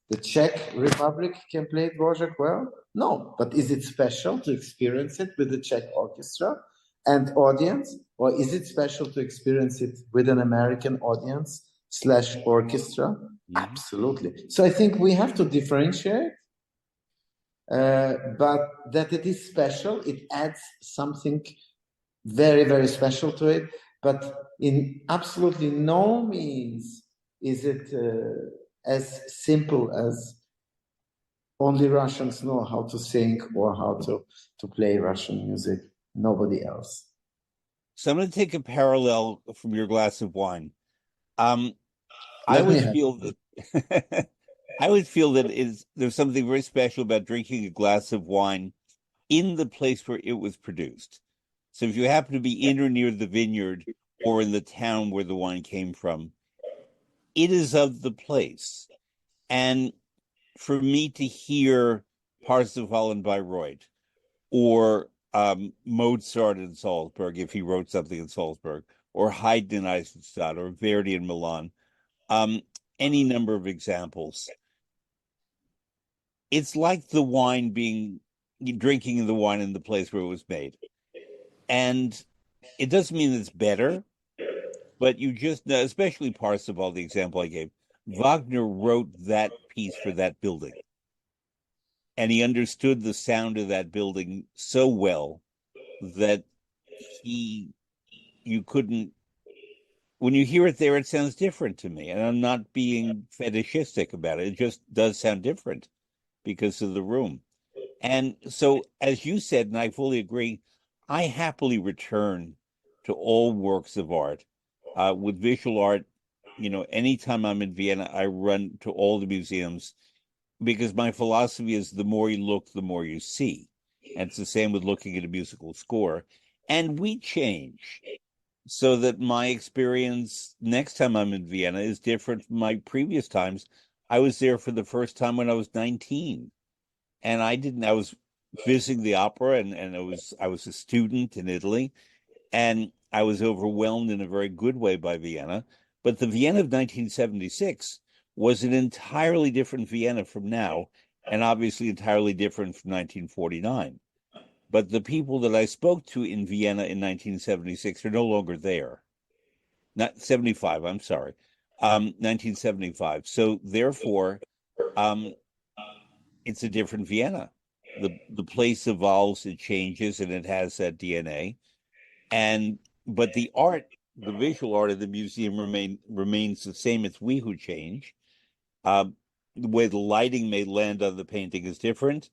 the Czech Republic can play Dvorak well? No. But is it special to experience it with the Czech orchestra and audience? Or is it special to experience it with an American audience slash orchestra? Hmm. Absolutely. So I think we have to differentiate, but that it is special, it adds something very, very special to it. But in absolutely no means is it as simple as only Russians know how to sing or how to play Russian music. Nobody else. So I'm going to take a parallel from your glass of wine. Um, I Let me always have. feel that I always feel that there's something very special about drinking a glass of wine in the place where it was produced. So if you happen to be in or near the vineyard or in the town where the wine came from, it is of the place. And for me to hear Parsifal and Bayreuth or Mozart in Salzburg, if he wrote something in Salzburg, or Haydn in Eisenstadt, or Verdi in Milan, um, any number of examples. It's like the wine being drinking the wine in the place where it was made. And it doesn't mean it's better, but you just know, especially Parsifal, the example I gave, Wagner wrote that piece for that building. And he understood the sound of that building so well that he you couldn't when you hear it there, it sounds different to me. And I'm not being fetishistic about it. It just does sound different because of the room. And so, as you said, and I fully agree, I happily return to all works of art. With visual art, anytime I'm in Vienna, I run to all the museums because my philosophy is the more you look, the more you see. And it's the same with looking at a musical score. And we change so that my experience next time I'm in Vienna is different from my previous times. I was there for the first time when I was 19, and I was visiting the opera, and I was a student in Italy, and I was overwhelmed in a very good way by Vienna. But the Vienna of 1976 was an entirely different Vienna from now, and obviously entirely different from 1949. But the people that I spoke to in Vienna in 1976 are no longer there. Not 75, I'm sorry. 1975. So therefore, um, it's a different Vienna. The place evolves, it changes, and it has that DNA. And but the art, the visual art of the museum remains the same. It's we who change. The way the lighting may land on the painting is different.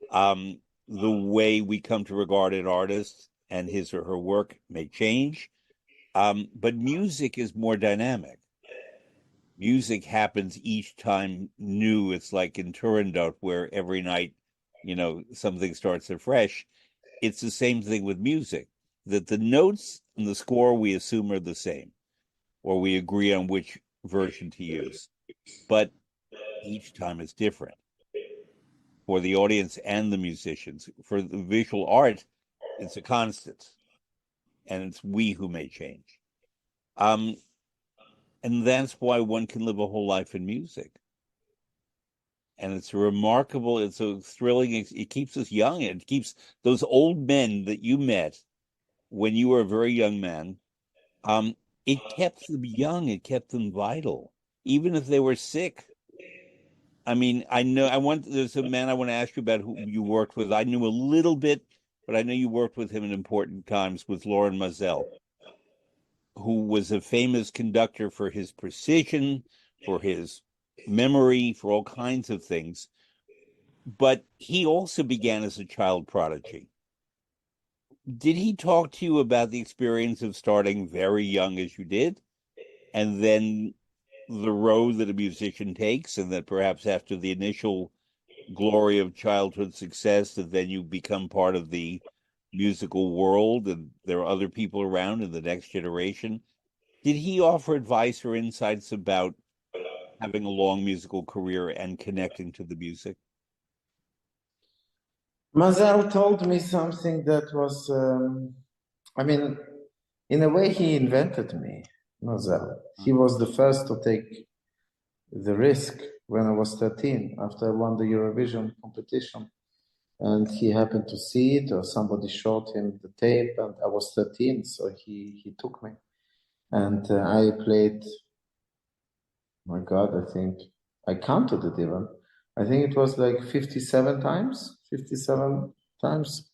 Um, the way we come to regard an artist and his or her work may change. But music is more dynamic. Music happens each time new. It's like in Turandot, where every night, something starts afresh. It's the same thing with music, that the notes and the score we assume are the same, or we agree on which version to use. But each time it's different for the audience and the musicians. For the visual art, it's a constant, and it's we who may change. Um, and that's why one can live a whole life in music. And it's remarkable, it's so thrilling. It keeps us young. It keeps those old men that you met when you were a very young man. it kept them young, it kept them vital, even if they were sick. I mean, there's a man I want to ask you about who you worked with. I knew a little bit, but I know you worked with him in important times with Lauren Mazel, who was a famous conductor for his precision, for his memory, for all kinds of things. But he also began as a child prodigy. Did he talk to you about the experience of starting very young as you did, and then the road that a musician takes, and that perhaps after the initial glory of childhood success, that then you become part of the musical world and there are other people around in the next generation? Did he offer advice or insights about having a long musical career and connecting to the music? Mazel told me something that was, I mean, in a way, he invented me, Mazel. He was the first to take the risk when I was 13, after I won the Eurovision competition. And he happened to see it, or somebody showed him the tape, and I was 13, so he took me. And I played, my God, I think, I counted it even. I think it was like 57 times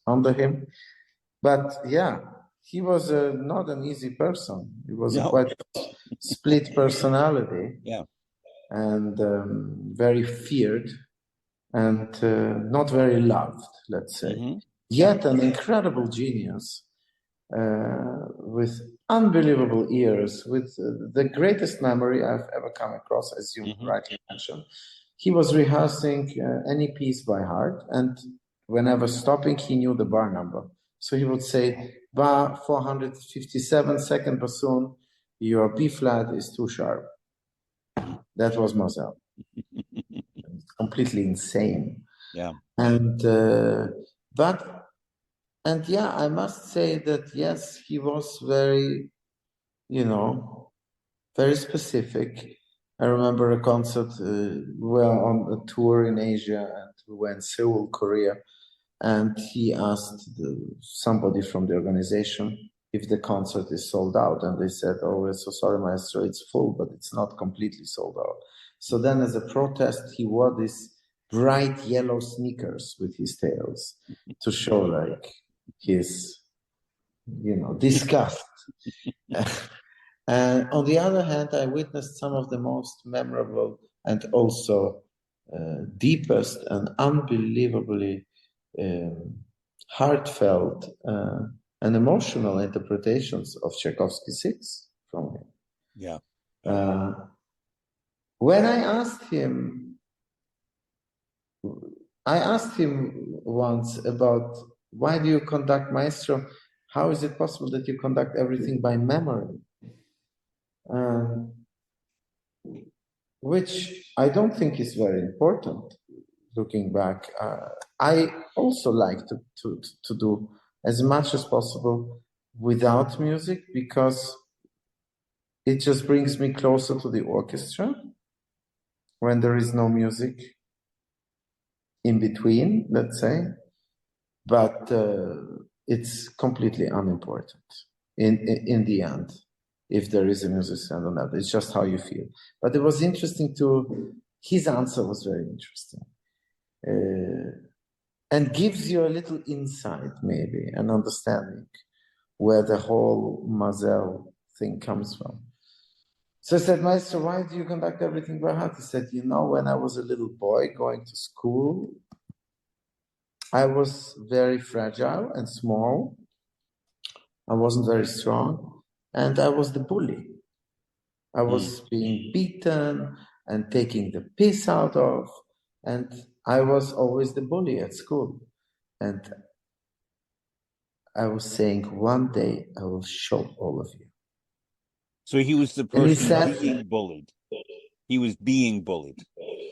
under him. But yeah, he was not an easy person. He was a No. quite split personality. Yeah. And very feared and not very loved, let's say. Mm-hmm. Yet an incredible genius with unbelievable ears, with the greatest memory I've ever come across, as you rightly mentioned. He was rehearsing any piece by heart, and whenever stopping, he knew the bar number. So he would say, bar 457, second bassoon, your B flat is too sharp. That was Mazel. Completely insane. Yeah. And yeah, I must say that yes, he was very, very specific. I remember a concert. We were on a tour in Asia, and we were in Seoul, Korea, and he asked somebody from the organization if the concert is sold out, and they said, "Oh, we're so sorry, maestro, it's full, but it's not completely sold out." So then, as a protest, he wore these bright yellow sneakers with his tails to show like his, disgust. And on the other hand, I witnessed some of the most memorable and also deepest and unbelievably heartfelt and emotional interpretations of Tchaikovsky's Six from him. Yeah. When I asked him once about why do you conduct maestro? How is it possible that you conduct everything by memory? Which I don't think is very important. Looking back, I also like to do as much as possible without music because it just brings me closer to the orchestra when there is no music in between, let's say. But it's completely unimportant in the end if there is a musician or not. It's just how you feel. But it was interesting his answer was very interesting. And gives you a little insight, maybe, an understanding where the whole Mazel thing comes from. So I said, Maestro, why do you conduct everything by heart? He said, when I was a little boy going to school, I was very fragile and small. I wasn't very strong, and I was the bully. I was being beaten and taking the piss out of, and I was always the bully at school. And I was saying, one day I will show all of you. So he was the person being bullied. He was being bullied.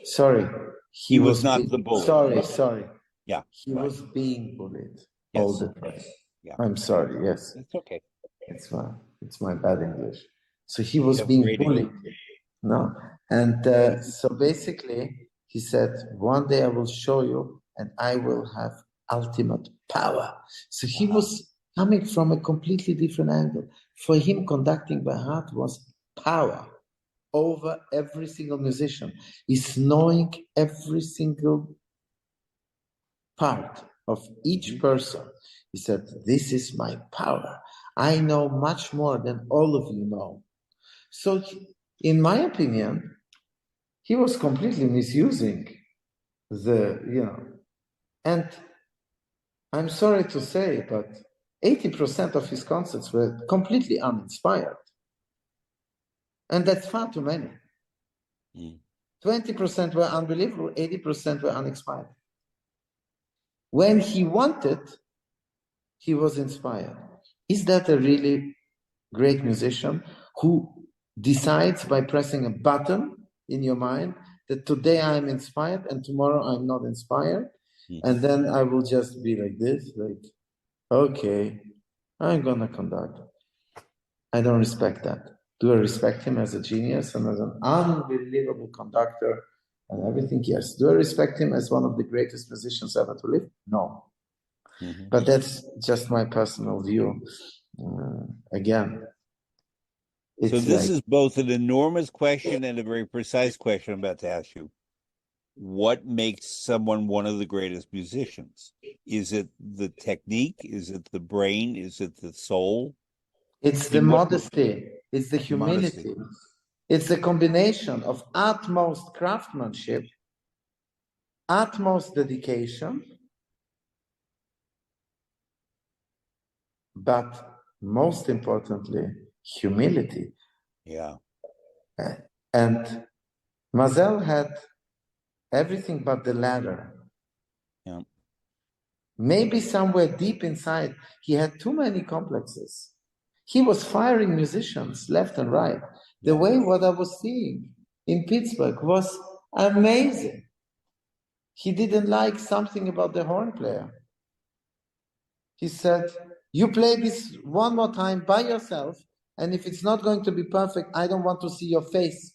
Sorry. He was not the bully. Sorry. Yeah. He was being bullied Yes. all the time. Yeah. I'm sorry, yes. It's okay. It's my bad English. So he was being bullied. No. And so basically, he said, one day I will show you and I will have ultimate power. So he was coming from a completely different angle. For him, conducting by heart was power over every single musician. Is knowing every single part of each person. He said, this is my power. I know much more than all of you know. So, in my opinion, he was completely misusing and I'm sorry to say, but 80% of his concerts were completely uninspired. And that's far too many. 20% were unbelievable, 80% were uninspired. When he wanted, he was inspired. Is that a really great musician who decides by pressing a button in your mind that today I'm inspired and tomorrow I'm not inspired? And then I will just be like this, like, okay, I'm gonna conduct. I don't respect that. Do I respect him as a genius and as an unbelievable conductor and everything? Yes. Do I respect him as one of the greatest musicians ever to live? No. But that's just my personal view. Again, so this is both an enormous question and a very precise question I'm about to ask you. What makes someone one of the greatest musicians? Is it the technique? Is it the brain? Is it the soul? It's the modesty. It's the humility. It's the combination of utmost craftsmanship, utmost dedication, but most importantly, humility. Yeah. And Mazel had everything but the latter. Yeah. Maybe somewhere deep inside, he had too many complexes. He was firing musicians left and right. The way what I was seeing in Pittsburgh was amazing. He didn't like something about the horn player. He said, you play this one more time by yourself, and if it's not going to be perfect, I don't want to see your face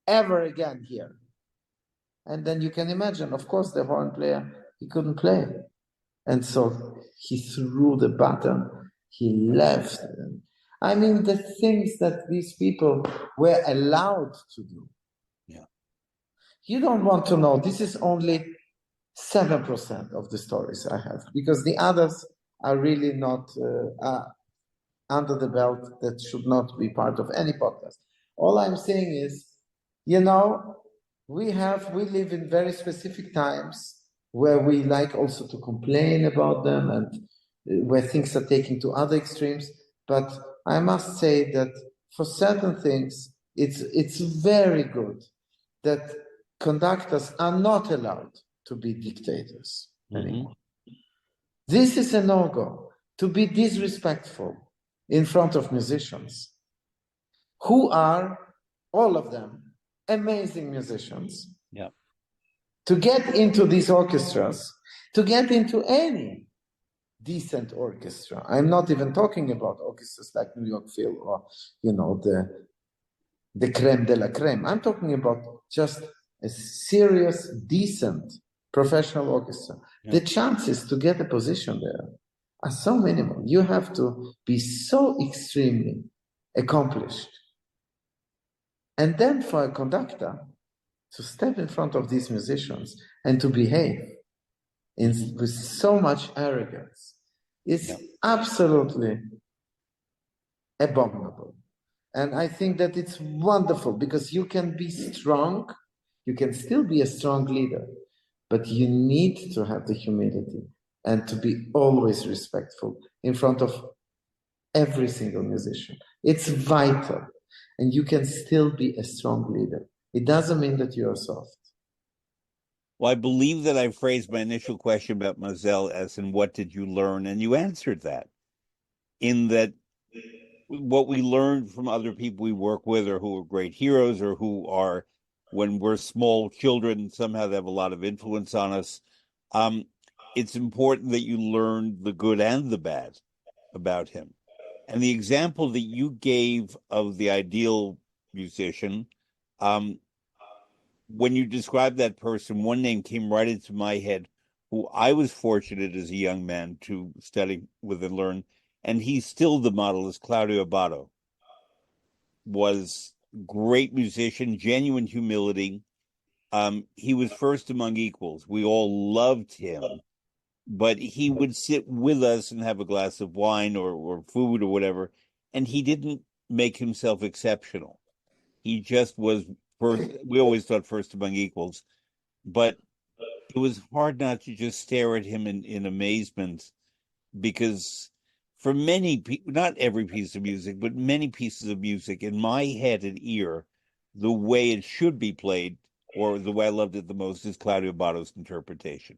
ever again here. And then you can imagine, of course, the horn player, he couldn't play. And so he threw the button, he left. I mean, the things that these people were allowed to do. Yeah. You don't want to know. This is only 7% of the stories I have, because the others are really not under the belt, that should not be part of any podcast. All I'm saying is, we live in very specific times where we like also to complain about them and where things are taken to other extremes. But I must say that for certain things, it's very good that conductors are not allowed to be dictators anymore. This is a no-go, to be disrespectful in front of musicians who are, all of them, amazing musicians. Yeah. To get into these orchestras, to get into any decent orchestra. I'm not even talking about orchestras like New York Phil or, the creme de la creme. I'm talking about just a serious, decent professional orchestra. Yeah. The chances to get a position there are so minimal. You have to be so extremely accomplished. And then for a conductor to step in front of these musicians and to behave with so much arrogance is absolutely abominable. And I think that it's wonderful because you can be strong, you can still be a strong leader, but you need to have the humility and to be always respectful in front of every single musician. It's vital. And you can still be a strong leader. It doesn't mean that you are soft. Well, I believe that I phrased my initial question about Mazel as in what did you learn? And you answered that. In that what we learned from other people we work with or who are great heroes or who are, when we're small children, somehow they have a lot of influence on us. It's important that you learn the good and the bad about him. And the example that you gave of the ideal musician, when you described that person, one name came right into my head, who I was fortunate as a young man to study with and learn, and he's still the model, is Claudio Abbado. Was great musician, genuine humility. He was first among equals. We all loved him, but he would sit with us and have a glass of wine or food or whatever, and he didn't make himself exceptional. He just was first. We always thought first among equals, but it was hard not to just stare at him in amazement, because for many people, not every piece of music, but many pieces of music in my head and ear, the way it should be played, or the way I loved it the most, is Claudio Abbado's interpretation.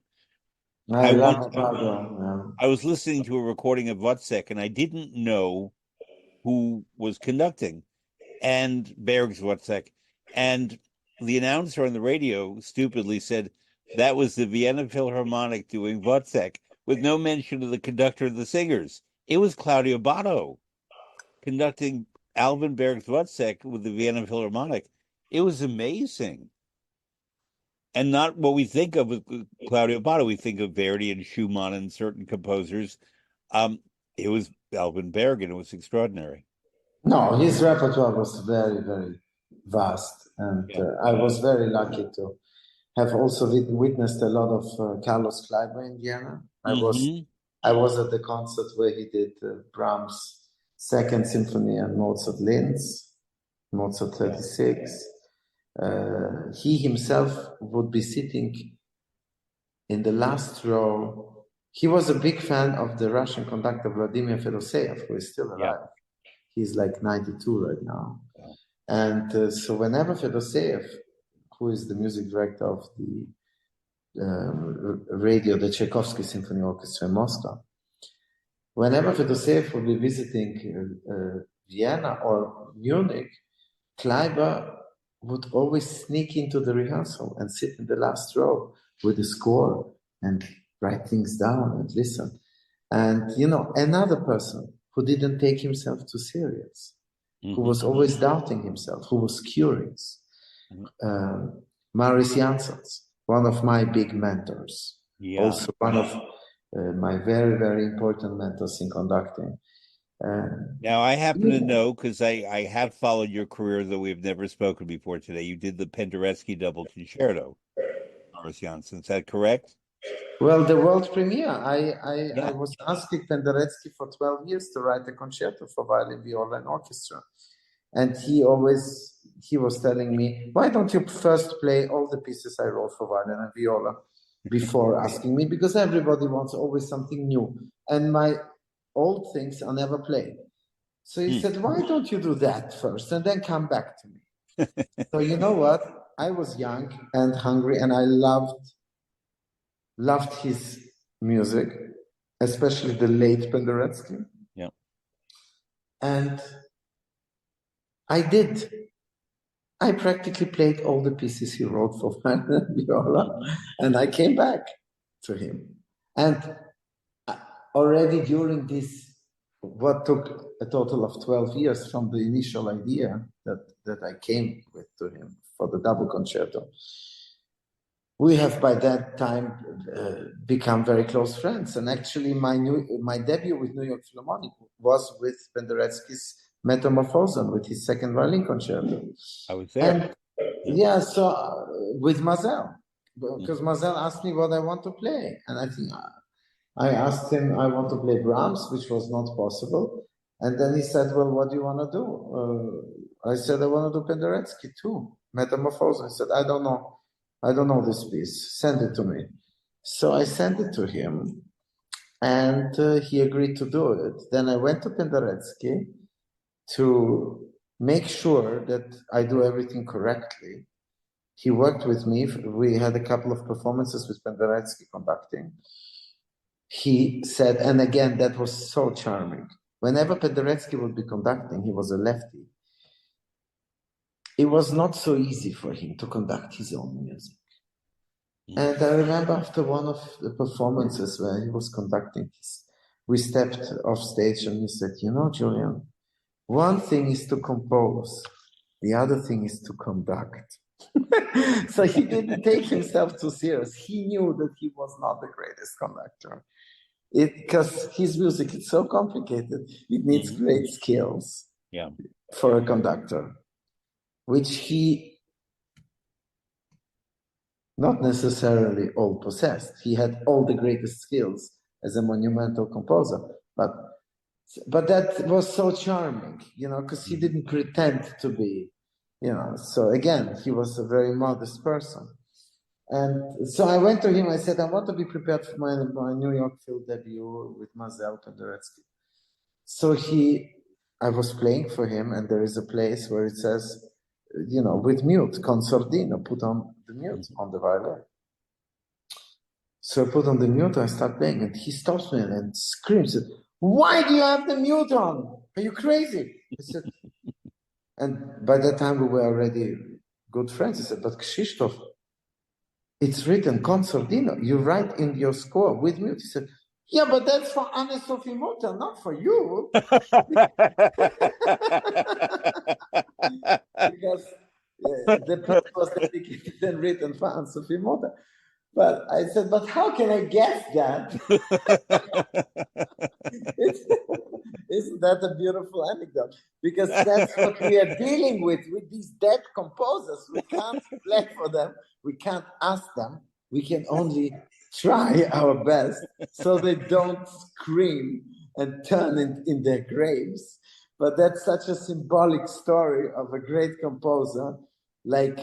I love Abbado. I was listening to a recording of Wozzeck, and I didn't know who was conducting, and Berg's Wozzeck, and the announcer on the radio stupidly said that was the Vienna Philharmonic doing Wozzeck, with no mention of the conductor of the singers. It was Claudio Abbado conducting Alvin Berg's Wozzeck with the Vienna Philharmonic. It was amazing. And not what we think of with Claudio Abbado. We think of Verdi and Schumann and certain composers. It was Alvin Berg, and it was extraordinary. No, his repertoire was very, very vast. And I was very lucky to have also witnessed a lot of Carlos Kleiber in Vienna. I was at the concert where he did Brahms' Second Symphony and Mozart Linz, Mozart 36. He himself would be sitting in the last row. He was a big fan of the Russian conductor Vladimir Fedoseev, who is still alive. He's like 92 right now. And so whenever Fedoseev, who is the music director of the the Tchaikovsky Symphony Orchestra in Moscow, whenever Fedoseev would be visiting Vienna or Munich, Kleiber would always sneak into the rehearsal and sit in the last row with the score and write things down and listen. And, you know, another person who didn't take himself too serious, who was always doubting himself, who was curious. Maurice Janssens, one of my big mentors, also one of my very, very important mentors in conducting. Now, I happen to know, because I have followed your career, though we've never spoken before today. You did the Penderecki double concerto, Maurice Janssens. Is that correct? Well, the world premiere. I was asking Penderecki for 12 years to write a concerto for violin, viola, and orchestra. And he was telling me, why don't you first play all the pieces I wrote for violin and viola before asking me? Because everybody wants always something new. And my old things are never played. So he said, why don't you do that first and then come back to me? So you know what? I was young and hungry, and I loved his music, especially the late Penderecki. Yeah. And I did. I practically played all the pieces he wrote for violin and viola, and I came back to him. And already during this, what took a total of 12 years from the initial idea that I came with to him for the double concerto, we have by that time become very close friends. And actually my debut with New York Philharmonic was with Penderecki's Metamorphosen, with his second violin concerto. I was there. And so with Mazel, because Mazel asked me what I want to play. And I think I asked him, I want to play Brahms, which was not possible. And then he said, well, what do you want to do? I said, I want to do Penderecki too, Metamorphosen. I said, I don't know this piece. Send it to me. So I sent it to him, and he agreed to do it. Then I went to Penderecki to make sure that I do everything correctly. He worked with me. We had a couple of performances with Penderecki conducting. He said, and again, that was so charming. Whenever Penderecki would be conducting, he was a lefty. It was not so easy for him to conduct his own music. And I remember after one of the performances where he was conducting this, we stepped off stage and he said, you know, Julian, one thing is to compose, the other thing is to conduct. So he didn't take himself too serious. He knew that he was not the greatest conductor. Because his music is so complicated, it needs great skills Yeah. for a conductor, which he not necessarily all possessed. He had all the greatest skills as a monumental composer, but that was so charming, because he didn't pretend to be, So again, he was a very modest person. And so I went to him. I said, I want to be prepared for my New York Phil debut with Mazel Penderecki. So I was playing for him, and there is a place where it says, with mute, con sordino, put on the mute on the violin. So I put on the mute, I start playing, and he stops me and screams, "Why do you have the mute on? Are you crazy?" I said, and by that time we were already good friends. He said, "But Krzysztof, it's written con sordino. You write in your score with mute." He said, "Yeah, but that's for Anne Sophie Mutter, not for you." Because the piece was dedicated and written for Anne Sophie Mutter. But I said, "But how can I guess that?" Isn't that a beautiful anecdote? Because that's what we are dealing with these dead composers. We can't play for them. We can't ask them. We can only try our best so they don't scream and turn in their graves. But that's such a symbolic story of a great composer, like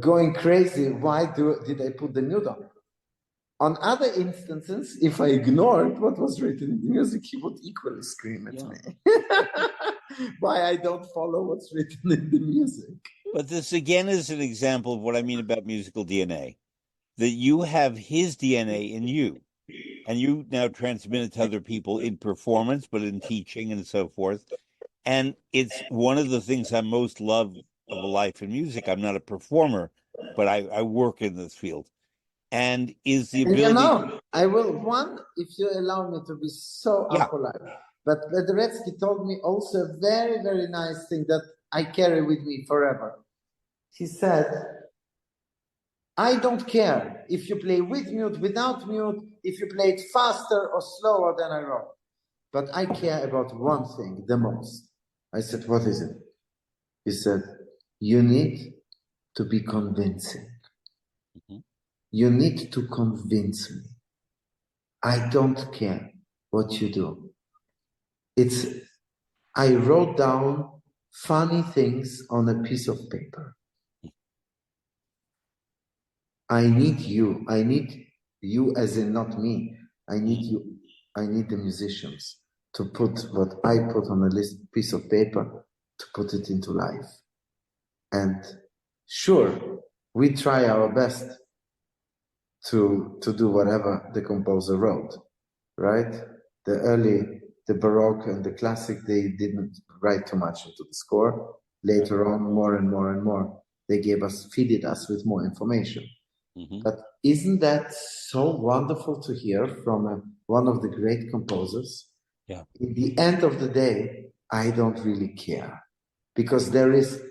going crazy. Why did I put the mute on? On other instances, if I ignored what was written in the music, he would equally scream at me. Why I don't follow what's written in the music. But this again is an example of what I mean about musical DNA, that you have his DNA in you, and you now transmit it to other people in performance, but in teaching and so forth. And it's one of the things I most love of a life in music. I'm not a performer, but I work in this field. And is the ability. I will, if you allow me to be so unpolite, but Penderecki told me also a very, very nice thing that I carry with me forever. He said, I don't care if you play with mute, without mute, if you play it faster or slower than I wrote, but I care about one thing the most. I said, what is it? He said, you need to be convincing. You need to convince me. I don't care what you do. I wrote down funny things on a piece of paper. I need you. I need you as in not me. I need you. I need the musicians to put what I put on a piece of paper to put it into life. And sure, we try our best to do whatever the composer wrote, right? The Baroque and the Classic, they didn't write too much into the score. Later on, more and more and more, they feeded us with more information. But isn't that so wonderful to hear from one of the great composers? Yeah. In the end of the day, I don't really care, because there is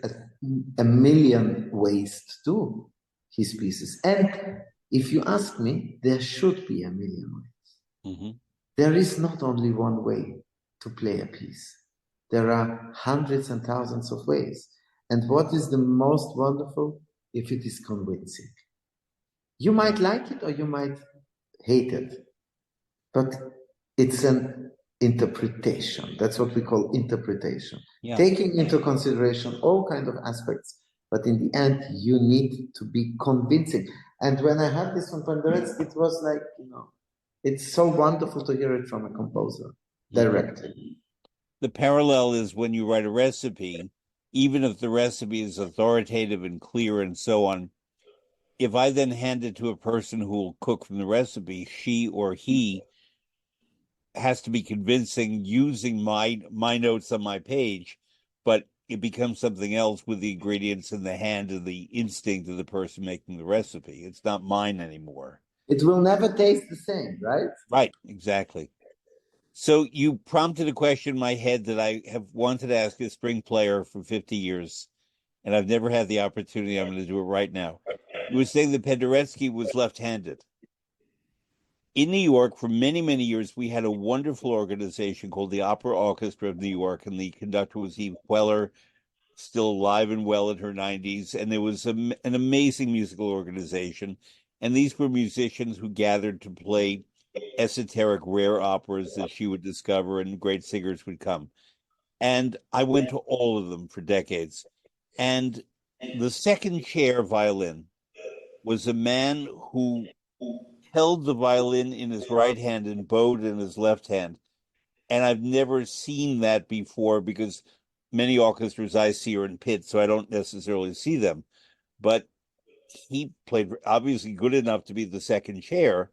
a million ways to do his pieces. And if you ask me, there should be a million ways. There is not only one way to play a piece. There are hundreds and thousands of ways. And what is the most wonderful? If it is convincing. You might like it or you might hate it, but it's an interpretation. That's what we call interpretation. Yeah. Taking into consideration all kinds of aspects, but in the end, you need to be convincing. And when I had this from Penderecki, it was like, it's so wonderful to hear it from a composer directly. The parallel is when you write a recipe, even if the recipe is authoritative and clear and so on, if I then hand it to a person who will cook from the recipe, she or he has to be convincing using my notes on my page, but it becomes something else with the ingredients in the hand of the instinct of the person making the recipe. It's not mine anymore. It will never taste the same, right? Right, exactly. So you prompted a question in my head that I have wanted to ask a string player for 50 years, and I've never had the opportunity. I'm going to do it right now. You were saying that Penderecki was left-handed. in New York, for many, many years, we had a wonderful organization called the Opera Orchestra of New York, and the conductor was Eve Queller, still alive and well in her 90s. And there was an amazing musical organization. And these were musicians who gathered to play esoteric, rare operas that she would discover, and great singers would come. And I went to all of them for decades. And the second chair violin was a man who held the violin in his right hand and bowed in his left hand. And I've never seen that before, because many orchestras I see are in pits, so I don't necessarily see them. But he played obviously good enough to be the second chair.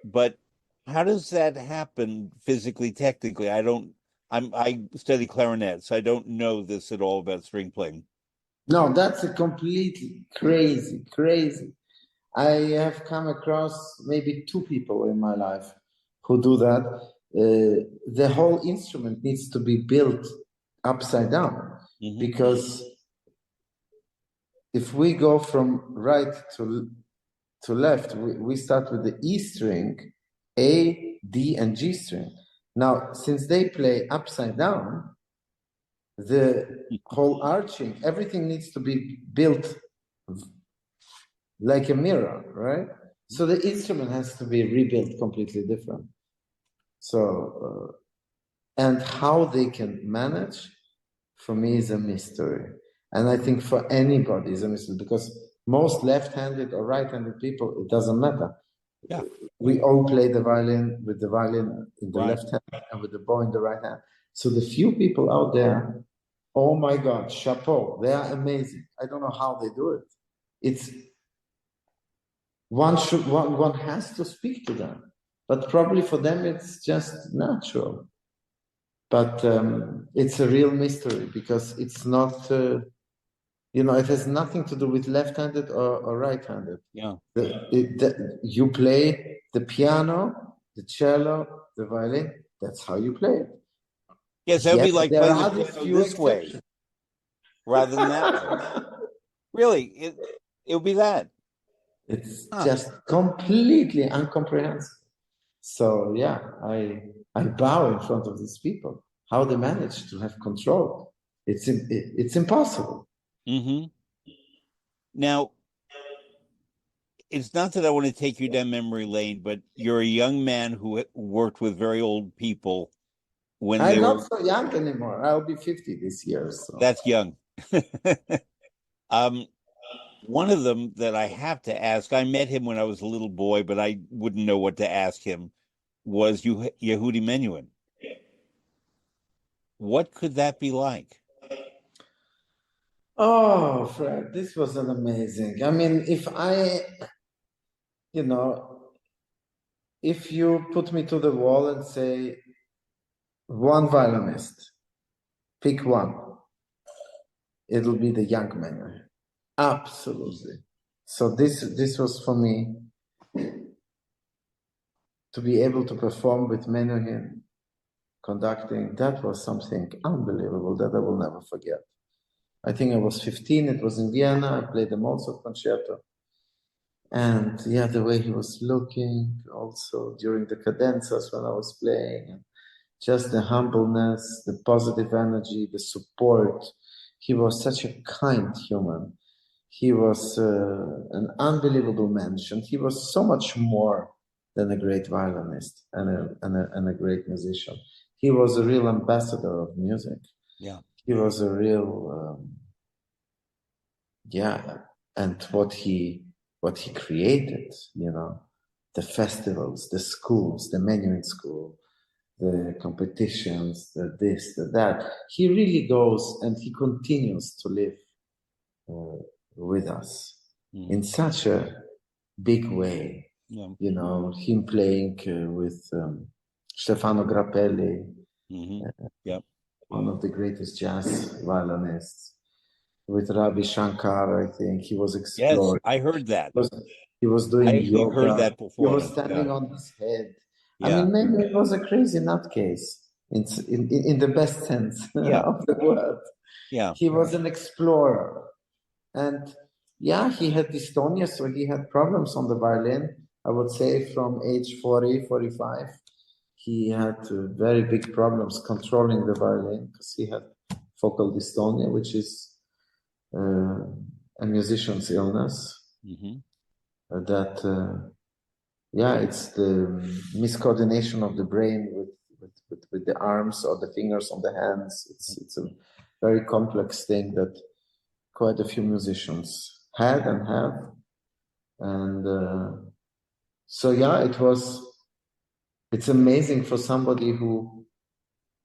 But how does that happen physically, technically? I study clarinet, so I don't know this at all about string playing. No, that's a completely crazy, crazy. I have come across maybe two people in my life who do that. The whole instrument needs to be built upside down, because if we go from right to left, we start with the E string, A, D, and G string. Now, since they play upside down, the whole arching, everything needs to be built like a mirror, right? So the instrument has to be rebuilt completely different. So, and how they can manage, for me, is a mystery. And I think for anybody is a mystery, because most left-handed or right-handed people, it doesn't matter. Yeah. We all play the violin with the violin in the Right. left hand and with the bow in the right hand. So the few people out there, oh my God, chapeau, they are amazing. I don't know how they do it. It's one has to speak to them, but probably for them it's just natural. But it's a real mystery, because it's not, it has nothing to do with left-handed or right-handed. Yeah. You play the piano, the cello, the violin. That's how you play it. Yes, that would be like there playing are the these piano few this way exceptions. rather than that way. Really, it would be that. It's just completely incomprehensible. So yeah, I bow in front of these people. How they manage to have control? It's impossible. Now, it's not that I want to take you down memory lane, but you're a young man who worked with very old people when they I'm were. not so young anymore. I'll be 50 this year. So That's young. One of them that I have to ask, I met him when I was a little boy, but I wouldn't know what to ask him, was Yehudi Menuhin. What could that be like? oh, Fred, this was an amazing. I mean, if you put me to the wall and say, one violinist, pick one, it'll be the young man. Absolutely. So this was for me, to be able to perform with Menuhin conducting. That was something unbelievable that I will never forget. I think I was 15. It was in Vienna. I played the Mozart concerto. And yeah, the way he was looking also during the cadenzas when I was playing, and just the humbleness, the positive energy, the support. He was such a kind human. He was an unbelievable man. And he was so much more than a great violinist and a great musician. He was a real ambassador of music. Yeah. He was a real, and what he created, the festivals, the schools, the Menuhin School, the competitions, the this, the that. He really goes and he continues to live with us in such a big way. Yeah. Him playing with Stefano Grappelli, one of the greatest jazz violinists, with Ravi Shankar. I think he was exploring. Yes, I heard that. He was doing I actually yoga. heard that He was performance. standing on his head. Yeah. I mean, maybe it was a crazy nutcase in the best sense of the word. Yeah. He was an explorer. And yeah, he had dystonia, so he had problems on the violin. I would say from age 40, 45, he had very big problems controlling the violin because he had focal dystonia, which is a musician's illness. That it's the miscoordination of the brain with the arms or the fingers on the hands. It's a very complex thing that quite a few musicians had and have. And it's amazing for somebody who,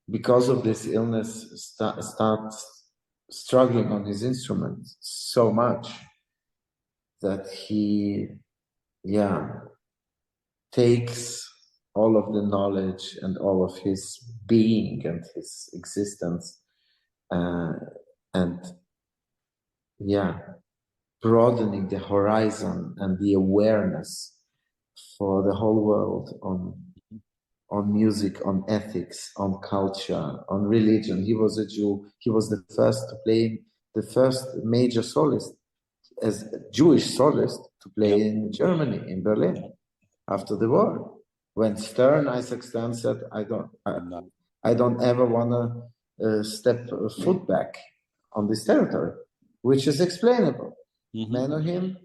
because of this illness, starts struggling on his instrument so much that he, takes all of the knowledge and all of his being and his existence, broadening the horizon and the awareness for the whole world on music, on ethics, on culture, on religion. He was a Jew. He was the first major soloist, as a Jewish soloist, to play in Germany, in Berlin, after the war. When Isaac Stern said, I don't ever want to step a foot back on this territory, which is explainable. Menuhin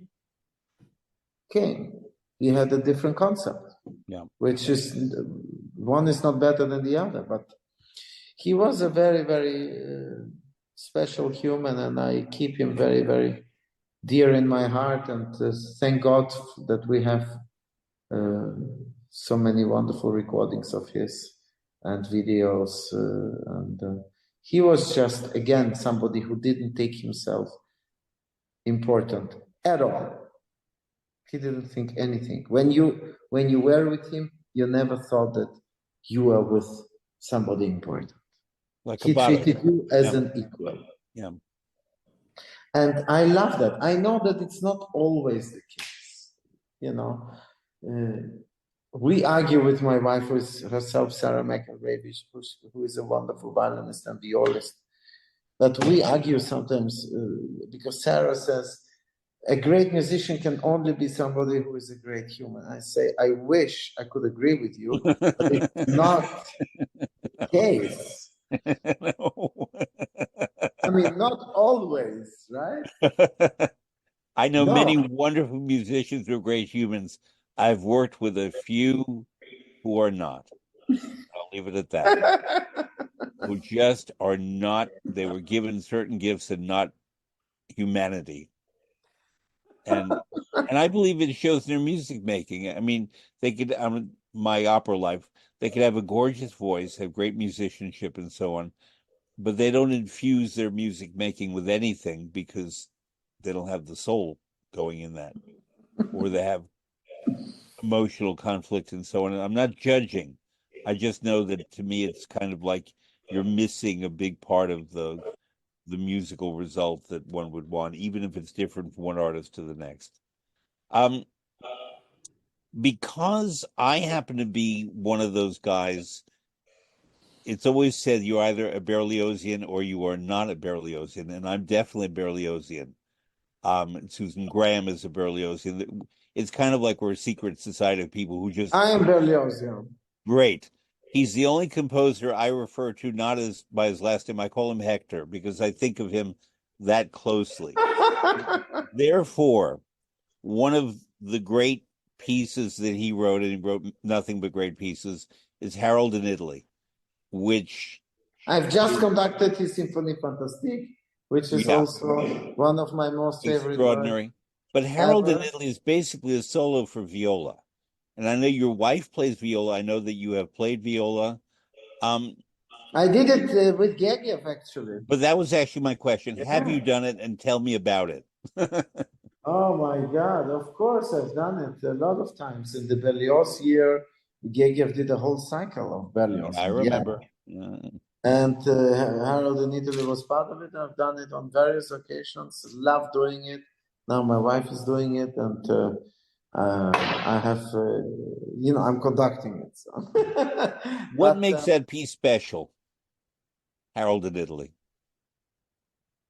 came. He had a different concept, which is, one is not better than the other, but he was a very, very special human, and I keep him very, very dear in my heart, and thank God that we have so many wonderful recordings of his and videos, he was just, again, somebody who didn't take himself important at all. He didn't think anything. When you were with him, you never thought that you were with somebody important. He treated you as an equal. And I love that. I know that it's not always the case. We argue with my wife, who is herself Sarah McElravy, who is a wonderful violinist and violist. But we argue sometimes because Sarah says, a great musician can only be somebody who is a great human. I say, I wish I could agree with you, but it's not the case. I mean, not always, right? I know many wonderful musicians who are great humans. I've worked with a few who are not. I'll leave it at that. Who just are not, they were given certain gifts and not humanity. And I believe it shows in their music making. I mean, they could, my opera life, they could have a gorgeous voice, have great musicianship and so on, but they don't infuse their music making with anything because they don't have the soul going in that, or they have emotional conflict and so on. And I'm not judging. I just know that to me, it's kind of like you're missing a big part of the musical result that one would want, even if it's different from one artist to the next. Because I happen to be one of those guys, it's always said you're either a Berliosian or you are not a Berliosian, and I'm definitely a Berliosian. Susan Graham is a Berliosian. It's kind of like we're a secret society of people who just... I am Berlioz. Great. He's the only composer I refer to not as by his last name. I call him Hector because I think of him that closely. Therefore, one of the great pieces that he wrote, and he wrote nothing but great pieces, is Harold in Italy, which... I've just conducted his Symphonie Fantastique, which is also one of my most favorite. Extraordinary. But Harold in Italy is basically a solo for viola. And I know your wife plays viola. I know that you have played viola. I did it with Gergiev, actually. But that was actually my question. Yeah. Have you done it, and tell me about it? Oh, my God. Of course, I've done it a lot of times. In the Berlioz year, Gergiev did a whole cycle of Berlioz. I remember. And Harold in Italy was part of it. I've done it on various occasions. Love doing it. Now my wife is doing it, and I have, I'm conducting it. So. What makes that piece special, Harold in Italy?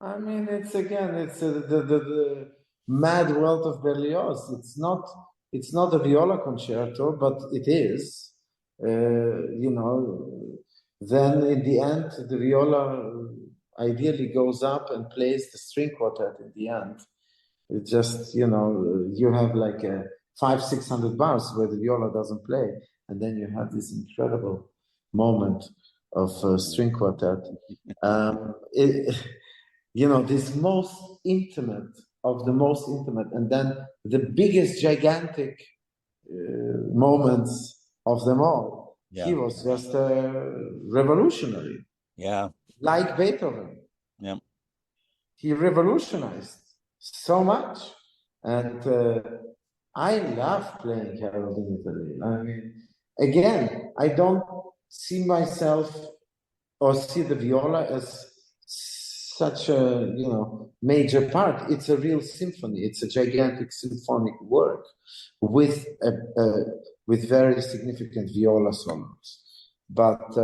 I mean, it's the mad world of Berlioz. It's not It's not a viola concerto, but it is. You know, then in the end, the viola ideally goes up and plays the string quartet in the end. It just, you know, you have like a 500-600 bars where the viola doesn't play, and then you have this incredible moment of string quartet. You know, this most intimate of the most intimate, and then the biggest gigantic moments of them all. Yeah. He was just a revolutionary. Yeah. Like Beethoven. Yeah. He revolutionized so much. And I love playing Harold in Italy. I mean, again, I don't see myself or see the viola as such a, you know, major part. It's a real symphony. It's a gigantic symphonic work with with very significant viola solos. But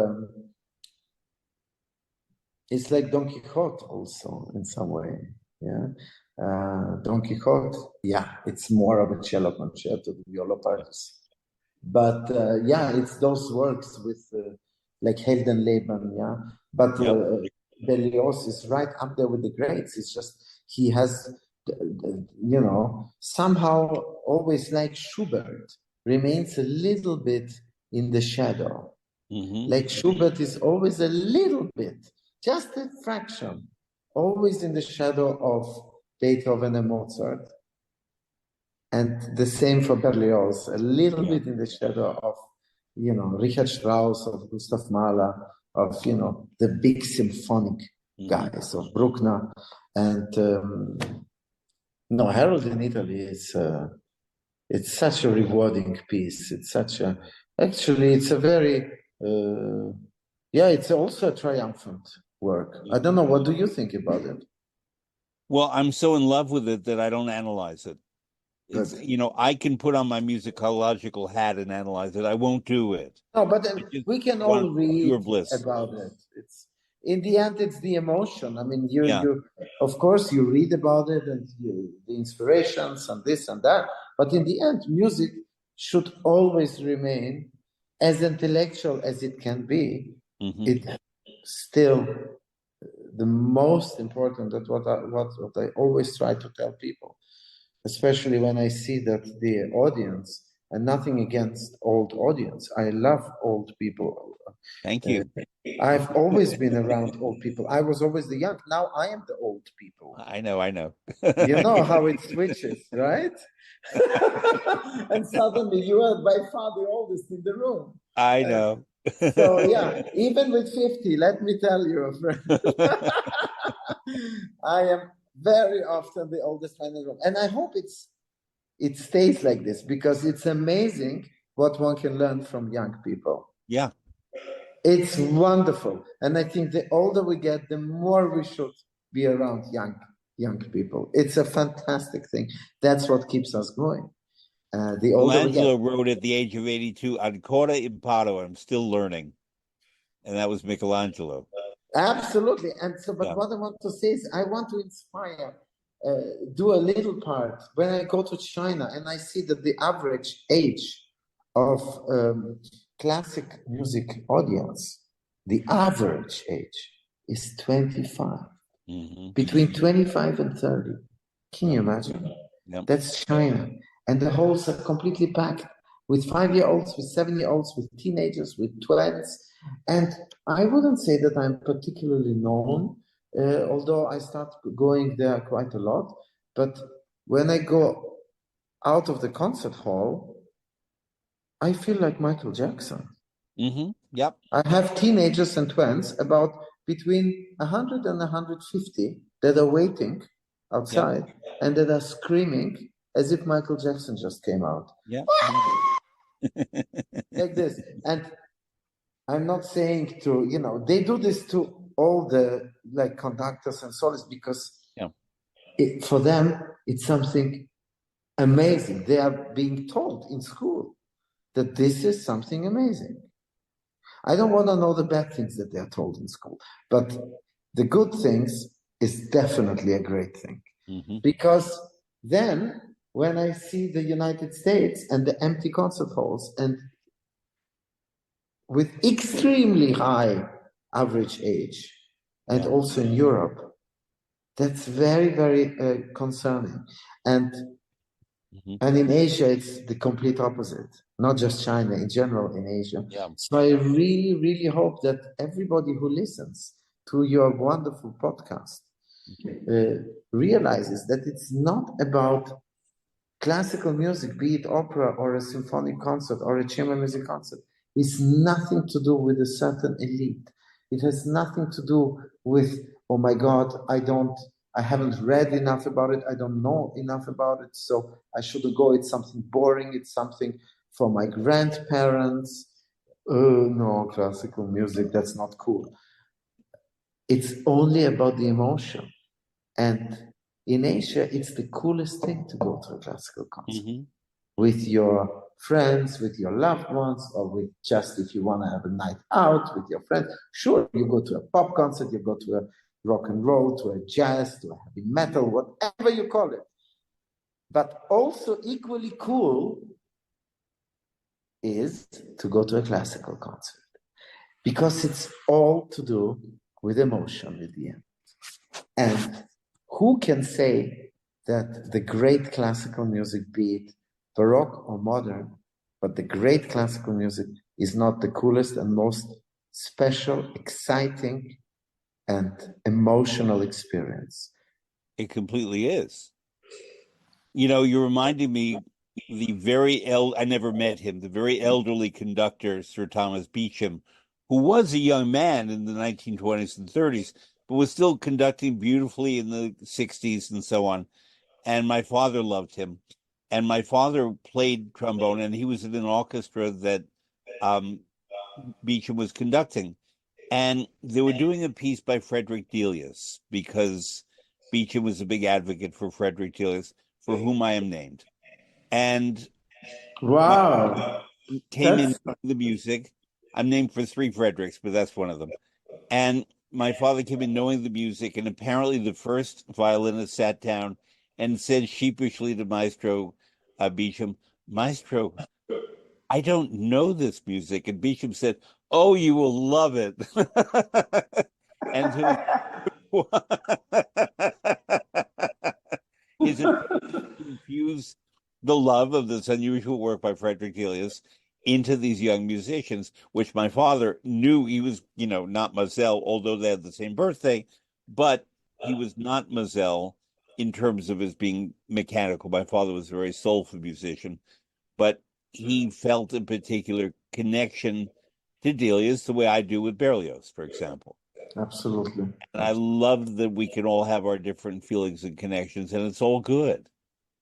it's like Don Quixote also in some way. Yeah. Don Quixote, yeah, it's more of a cello concerto, the viola parts. But yeah, it's those works with like Heldenleben, yeah. But Berlioz is right up there with the greats. It's just he has, you know, somehow always like Schubert remains a little bit in the shadow. Like Schubert is always a little bit, just a fraction, always in the shadow of Beethoven and Mozart. And the same for Berlioz, a little bit in the shadow of, you know, Richard Strauss, of Gustav Mahler, of, you know, the big symphonic guys, of Bruckner. And no, Harold in Italy is, it's such a rewarding piece. It's such a, actually, it's a very, yeah, it's also a triumphant work. I don't know, what do you think about it? Well, I'm so in love with it that I don't analyze it. It's, you know, I can put on my musicological hat and analyze it. I won't do it. No, but we can all read bliss. about it. It's in the end, it's the emotion. I mean, you of course you read about it and the inspirations and this and that. But in the end, music should always remain as intellectual as it can be. It still the most important. That what I always try to tell people, especially when I see that the audience, and nothing against old audience. I love old people. Thank you. I've always been around old people. I was always the young. Now I am the old people. I know. You know how it switches, right? And suddenly you are by far the oldest in the room. I know. So yeah, even with 50, let me tell you, I am very often the oldest man in the room. And I hope it stays like this, because it's amazing what one can learn from young people. Yeah. It's wonderful. And I think the older we get, the more we should be around young people. It's a fantastic thing. That's what keeps us going. The older we get. Michelangelo wrote at the age of 82, Ancora imparo, I'm still learning. And that was Michelangelo. Absolutely. And so, but what I want to say is I want to inspire, do a little part. When I go to China and I see that the average age of classic music audience, the average age is 25, between 25 and 30. Can you imagine? That's China. And the halls are completely packed with 5-year-olds, with 7-year-olds, with teenagers, with 12s. And I wouldn't say that I'm particularly known, although I start going there quite a lot. But when I go out of the concert hall, I feel like Michael Jackson. Yep. I have teenagers and twins, about between 100 and 150, that are waiting outside and that are screaming as if Michael Jackson just came out. Yeah. Like this. And I'm not saying to, you know, they do this to all the like conductors and solists because for them, it's something amazing. They are being told in school that this is something amazing. I don't want to know the bad things that they are told in school, but the good things is definitely a great thing. Because then when I see the United States and the empty concert halls and with extremely high average age, and also in Europe, that's very, very concerning. And and in Asia, it's the complete opposite. Not just China, in general, in Asia. Yeah. So I really, really hope that everybody who listens to your wonderful podcast realizes that it's not about classical music, be it opera or a symphonic concert or a chamber music concert. It's nothing to do with a certain elite. It has nothing to do with, oh my God, I haven't read enough about it. I don't know enough about it. So I shouldn't go. It's something boring. It's something for my grandparents. Oh no, classical music, that's not cool. It's only about the emotion. And in Asia, it's the coolest thing to go to a classical concert with your friends, with your loved ones, or with just if you want to have a night out with your friends. Sure, you go to a pop concert, you go to a rock and roll, to a jazz, to a heavy metal, whatever you call it. But also equally cool is to go to a classical concert because it's all to do with emotion at the end. And who can say that the great classical music, be it Baroque or modern, but the great classical music is not the coolest and most special, exciting, and emotional experience? It completely is. You reminded me I never met him, the very elderly conductor, Sir Thomas Beecham, who was a young man in the 1920s and 30s, but was still conducting beautifully in the 60s and so on. And my father loved him. And my father played trombone, and he was in an orchestra that um, Beecham was conducting. And they were doing a piece by Frederick Delius because Beecham was a big advocate for Frederick Delius, for whom I am named. And my Wow, came in that's the music. I'm named for three Fredericks, but that's one of them. And my father came in knowing the music, and apparently the first violinist sat down and said sheepishly to Maestro Beecham, "Maestro, I don't know this music." And Beecham said, "Oh, you will love it." And to his infuse the love of this unusual work by Frederick Delius into these young musicians, which my father knew he was, not Mazel, although they had the same birthday, but he was not Mazel in terms of his being mechanical. My father was a very soulful musician, but he felt a particular connection to Delius the way I do with Berlioz, for example. absolutely. And I love that we can all have our different feelings and connections, and it's all good.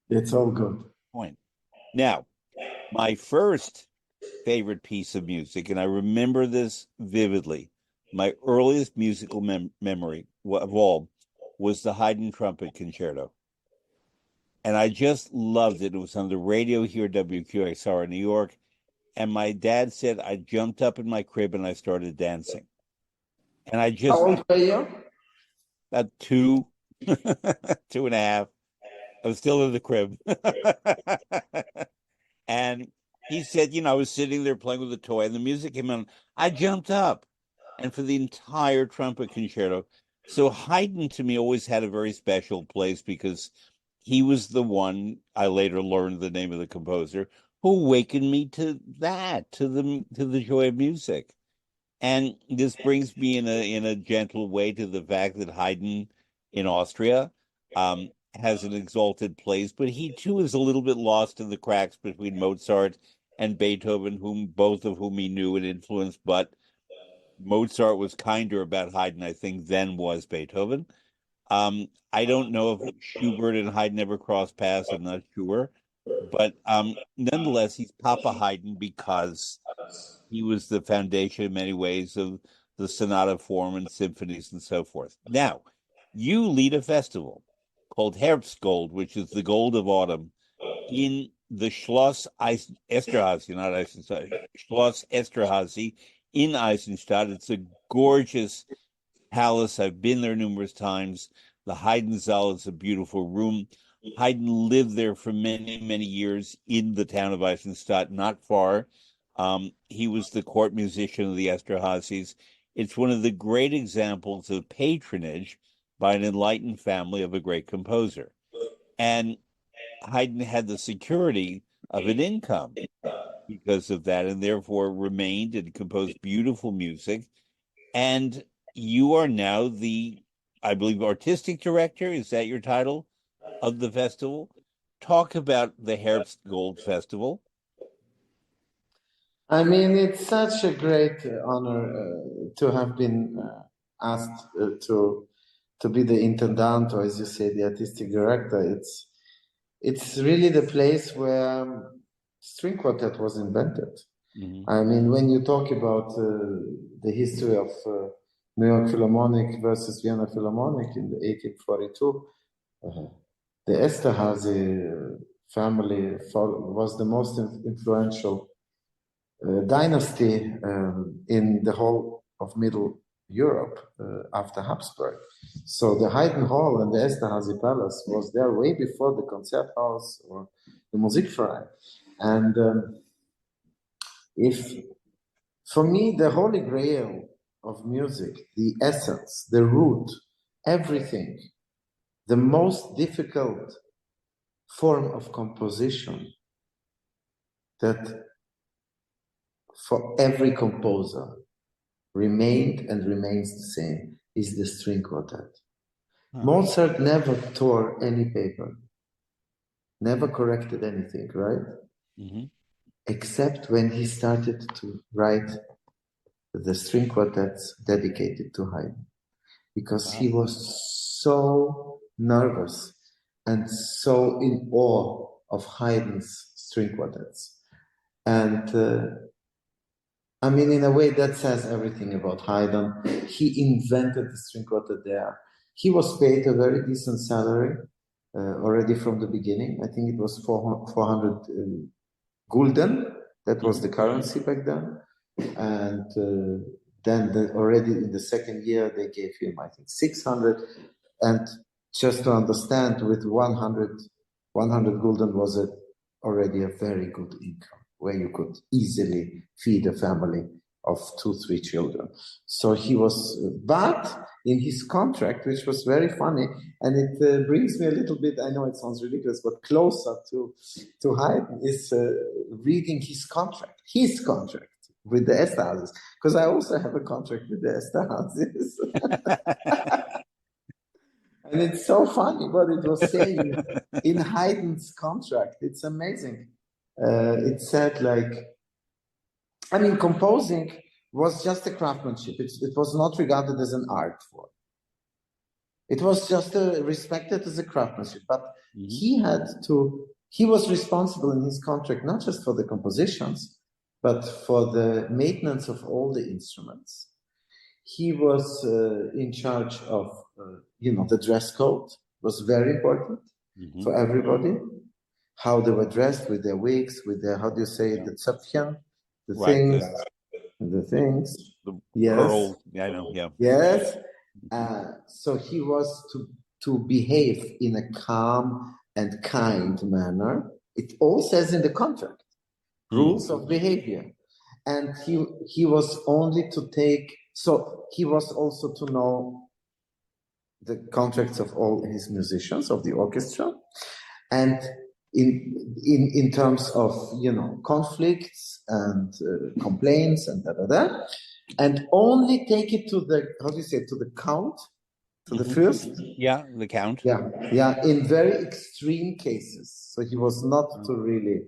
It's all good. Point. Now, my first favorite piece of music, and I remember this vividly, my earliest musical memory of all was the Haydn Trumpet Concerto. And I just loved it. It was on the radio here at WQXR in New York. And my dad said I jumped up in my crib and I started dancing. And I How just, old were you? about two, 2.5, I was still in the crib. And he said, I was sitting there playing with a toy and the music came on. I jumped up and for the entire trumpet concerto. So Haydn to me always had a very special place because he was the one, I later learned the name of the composer, who awakened me to that, to the joy of music. And this brings me in a gentle way to the fact that Haydn in Austria has an exalted place, but he too is a little bit lost in the cracks between Mozart and Beethoven, both of whom he knew and influenced. But Mozart was kinder about Haydn, I think, than was Beethoven. I don't know if Schubert and Haydn ever crossed paths. I'm not sure, but nonetheless, he's Papa Haydn because he was the foundation in many ways of the sonata form and symphonies and so forth. Now, you lead a festival called Herbstgold, which is the gold of autumn, in the Esterhazy, not Eisenstadt, Schloss Esterhazy in Eisenstadt. It's a gorgeous palace. I've been there numerous times. The Heidensaal is a beautiful room. Haydn lived there for many, many years in the town of Eisenstadt, not far. He was the court musician of the Esterházys. It's one of the great examples of patronage by an enlightened family of a great composer. And Haydn had the security of an income because of that, and therefore remained and composed beautiful music. And you are now the, I believe, artistic director. Is that your title of the festival? Talk about the Herbst Gold Festival. I mean, it's such a great honor to have been asked to be the intendant, or as you say, the artistic director. It's really the place where string quartet was invented. Mm-hmm. I mean, when you talk about the history of New York Philharmonic versus Vienna Philharmonic in 1842, the Esterházy family was the most influential dynasty in the whole of Middle Europe after Habsburg. So the Haydn Hall and the Esterházy Palace was there way before the Konzerthaus or the Musikverein. And if, for me, the holy grail of music, the essence, the root, everything, the most difficult form of composition that for every composer remained and remains the same is the string quartet. Mozart never tore any paper, never corrected anything, right? Mm-hmm. Except when he started to write the string quartets dedicated to Haydn, because he was so nervous and so in awe of Haydn's string quartets. And I mean, in a way, that says everything about Haydn. He invented the string quartet there. He was paid a very decent salary already from the beginning. I think it was 400 gulden. That was the currency back then. And then already in the second year, they gave him, I think, 600. And just to understand, with 100 gulden was already a very good income, where you could easily feed a family of 2-3 children. So he was, but in his contract, which was very funny, and it brings me a little bit, I know it sounds ridiculous, but closer to Haydn, is reading his contract with the Esterházys, because I also have a contract with the Esterházys. And it's so funny what it was saying in Haydn's contract. It's amazing. It said, like, I mean, composing was just a craftsmanship. It was not regarded as an art form. It was just respected as a craftsmanship. But he was responsible in his contract, not just for the compositions, but for the maintenance of all the instruments. He was in charge of, the dress code was very important for everybody. How they were dressed with their wigs, with their, how do you say it, the Zöpfchen, the things. The yes. pearls, I know, yeah. Yes. So he was to behave in a calm and kind manner. It all says in the contract, rules of behavior. And he was only to take, so he was also to know the contracts of all his musicians of the orchestra, and in terms of conflicts and complaints and and only take it to the, how do you say, to the count, to the first, the count, in very extreme cases. So he was not to really,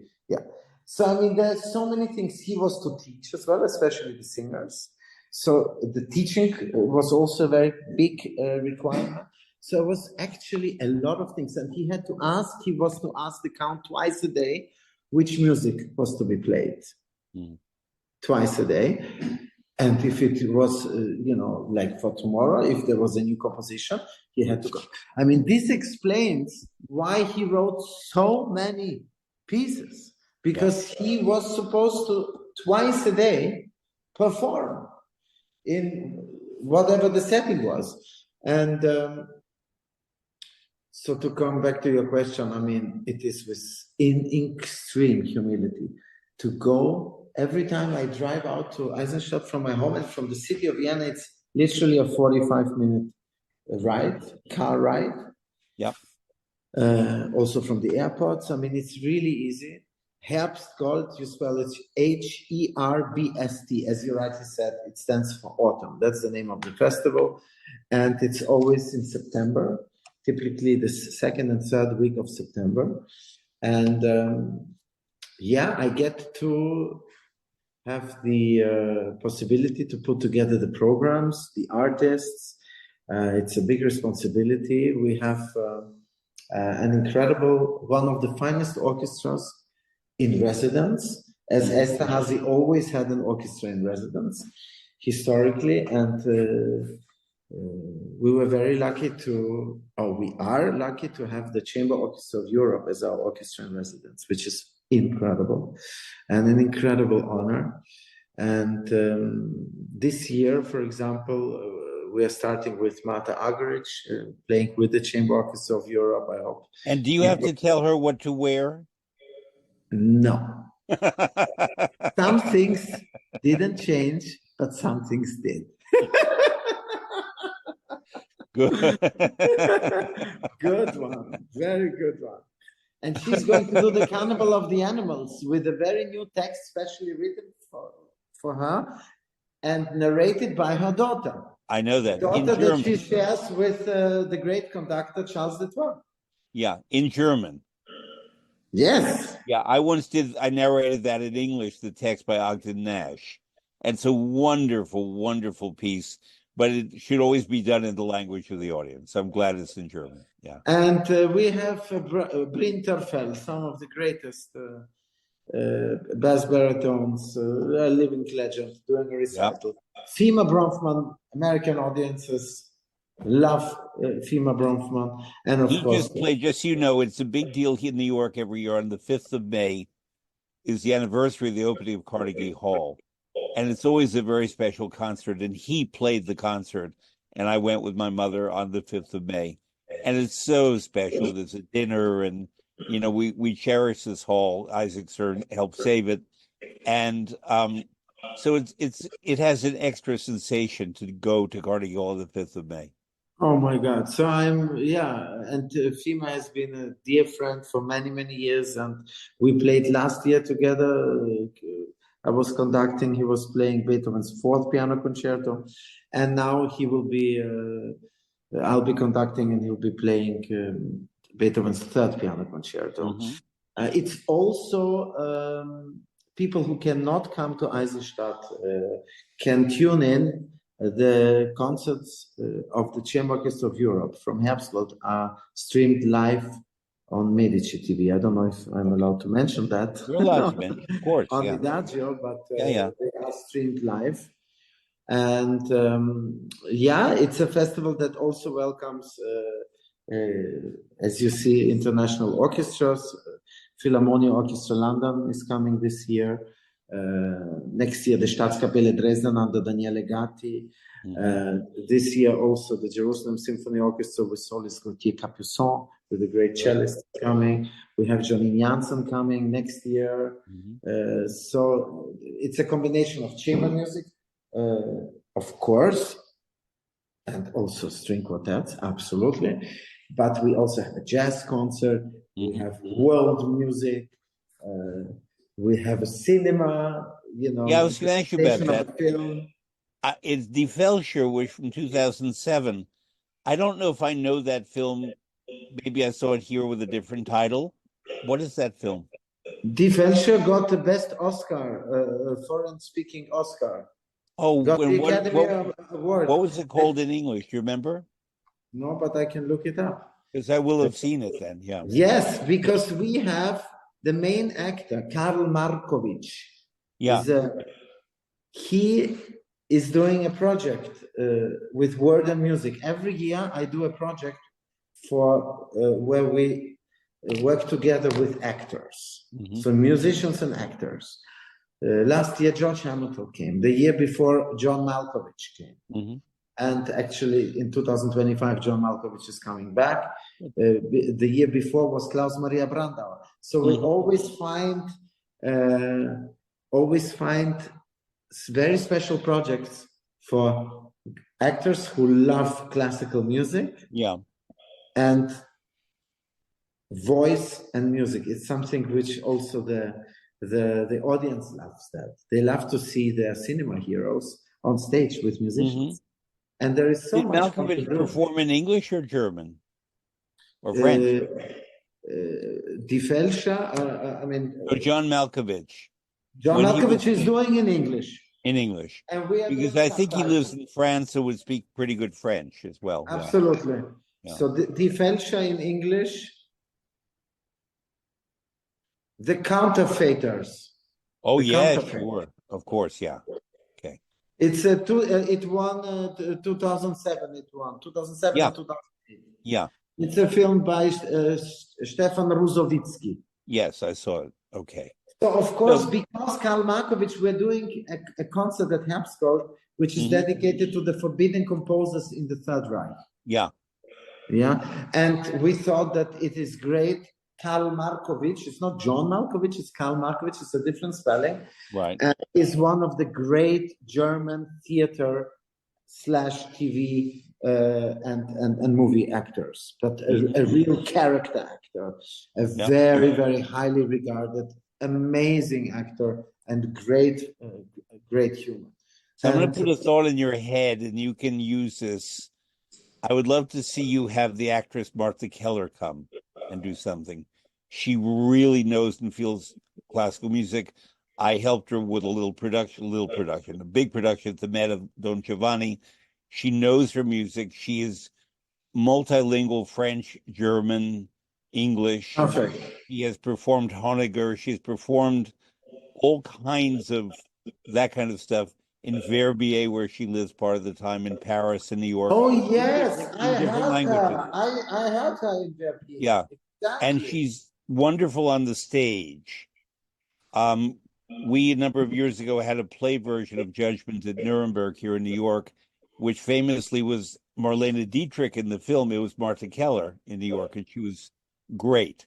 so I mean, there's so many things he was to teach as well, especially the singers. So the teaching was also a very big requirement. So it was actually a lot of things. And he was to ask the count twice a day which music was to be played. Twice a day. And if it was, like for tomorrow, if there was a new composition, he had to go. I mean, this explains why he wrote so many pieces, because he was supposed to twice a day perform in whatever the setting was. And So to come back to your question, I mean, it is with in extreme humility to go every time I drive out to Eisenstadt from my home and from the city of Vienna. It's literally a 45-minute ride, car ride. Yep. Also from the airports. I mean, it's really easy. Herbstgold, you spell it Herbst, as you rightly said, it stands for autumn. That's the name of the festival. And it's always in September, typically the second and third week of September. And yeah, I get to have the possibility to put together the programs, the artists. It's a big responsibility. We have an incredible, one of the finest orchestras in residence, as Esterhazy always had an orchestra in residence historically, and we were very lucky to, or we are lucky to have the Chamber Orchestra of Europe as our orchestra in residence, which is incredible and an incredible honor. And this year, for example, we are starting with Marta Agaric, playing with the Chamber Orchestra of Europe, I hope. And do you have to tell her what to wear? No. Some things didn't change, but some things did. Good. Good one. Very good one. And she's going to do the Carnival of the Animals with a very new text specially written for her and narrated by her daughter. I know that. Daughter that she shares with the great conductor Charles II. Yeah, in German. Yes. Yeah, I narrated that in English, the text by Ogden Nash. And it's a wonderful, wonderful piece, but it should always be done in the language of the audience. I'm glad it's in German. Yeah. And we have Brinterfell, some of the greatest bass baritones, a living legend, doing a recital. Yep. Fima Bronfman, American audiences love Fima Bronfman, and of course, just played. Just so you know, it's a big deal here in New York every year. On the 5th of May is the anniversary of the opening of Carnegie Hall, and it's always a very special concert. And he played the concert, and I went with my mother on the 5th of May, and it's so special. There's a dinner, and you know we cherish this hall. Isaac Stern helped save it, and so it has an extra sensation to go to Carnegie Hall on the 5th of May. Oh my God. So and Fima has been a dear friend for many, many years. And we played last year together. I was conducting, he was playing Beethoven's 4th piano concerto. And now he will be, I'll be conducting and he'll be playing Beethoven's 3rd piano concerto. Mm-hmm. It's also people who cannot come to Eisenstadt can tune in. The concerts of the Chamber Orchestra of Europe from Herbstgold are streamed live on Medici TV. I don't know if I'm allowed to mention that. You're allowed to mention, of course. On the Adagio, but they are streamed live. And it's a festival that also welcomes, as you see, international orchestras. Philharmonia Orchestra London is coming this year. Next year, the Staatskapelle Dresden under Daniele Gatti. This year, also the Jerusalem Symphony Orchestra with soloist Gauthier Capuçon, with a great cellist coming. We have Janine Janssen coming next year. So it's a combination of chamber music, of course, and also string quartets, absolutely. But we also have a jazz concert. We have world music. We have a cinema, you know. Yeah, I was going to ask you about that. It's Die Felscher, which from 2007. I don't know if I know that film. Maybe I saw it here with a different title. What is that film? Die Felscher got the best Oscar, foreign-speaking Oscar. Oh, got the Academy Award. What was it called in English? Do you remember? No, but I can look it up. Because I will have seen it then, yeah. Yes, because we have the main actor, Karl Markovich. Yeah. He is doing a project with word and music. Every year I do a project for where we work together with actors. So musicians and actors. Last year, George Hamilton came. The year before, John Malkovich came. And actually, in 2025, John Malkovich is coming back. The year before was Klaus Maria Brandauer. So we always find very special projects for actors who love classical music. Yeah. And voice and music. It's something which also the audience loves that. They love to see their cinema heroes on stage with musicians. And there is so Did much Malkovich perform in English or German? Or French? Die Fälscher, So John Malkovich. John Malkovich is doing in English. In English. And we are because I think he lives in France, so would speak pretty good French as well. Absolutely. Yeah. So Die Fälscher in English, The Counterfeiters. Oh, yeah, sure. Of course, yeah. Okay. It won 2007. It won 2007 and 2008. Yeah. It's a film by Stefan Rusowicki. Yes, I saw it. Okay. So, of course, because Karl Markovich, we're doing a concert at Herbstgold, which is dedicated to the forbidden composers in the Third Reich. Yeah. Yeah. And we thought that it is great. Karl Markovich, it's not John Malkovich, it's Karl Markovich, it's a different spelling. Right. Is one of the great German theater / TV and movie actors, but a real character actor, very, very highly regarded, amazing actor, and great human. So I'm going to put a thought in your head, and you can use this. I would love to see you have the actress Martha Keller come and do something. She really knows and feels classical music. I helped her with a big production at the Met of Don Giovanni. She knows her music. She is multilingual, French, German, English. Perfect. She has performed Honegger. She's performed all kinds of that kind of stuff in Verbier, where she lives part of the time, in Paris and New York. Oh, yes. I heard her in Verbier. Yeah. Exactly. And she's wonderful on the stage. We, a number of years ago, had a play version of Judgment at Nuremberg here in New York, which famously was Marlene Dietrich in the film. It was Martha Keller in New York, and she was great.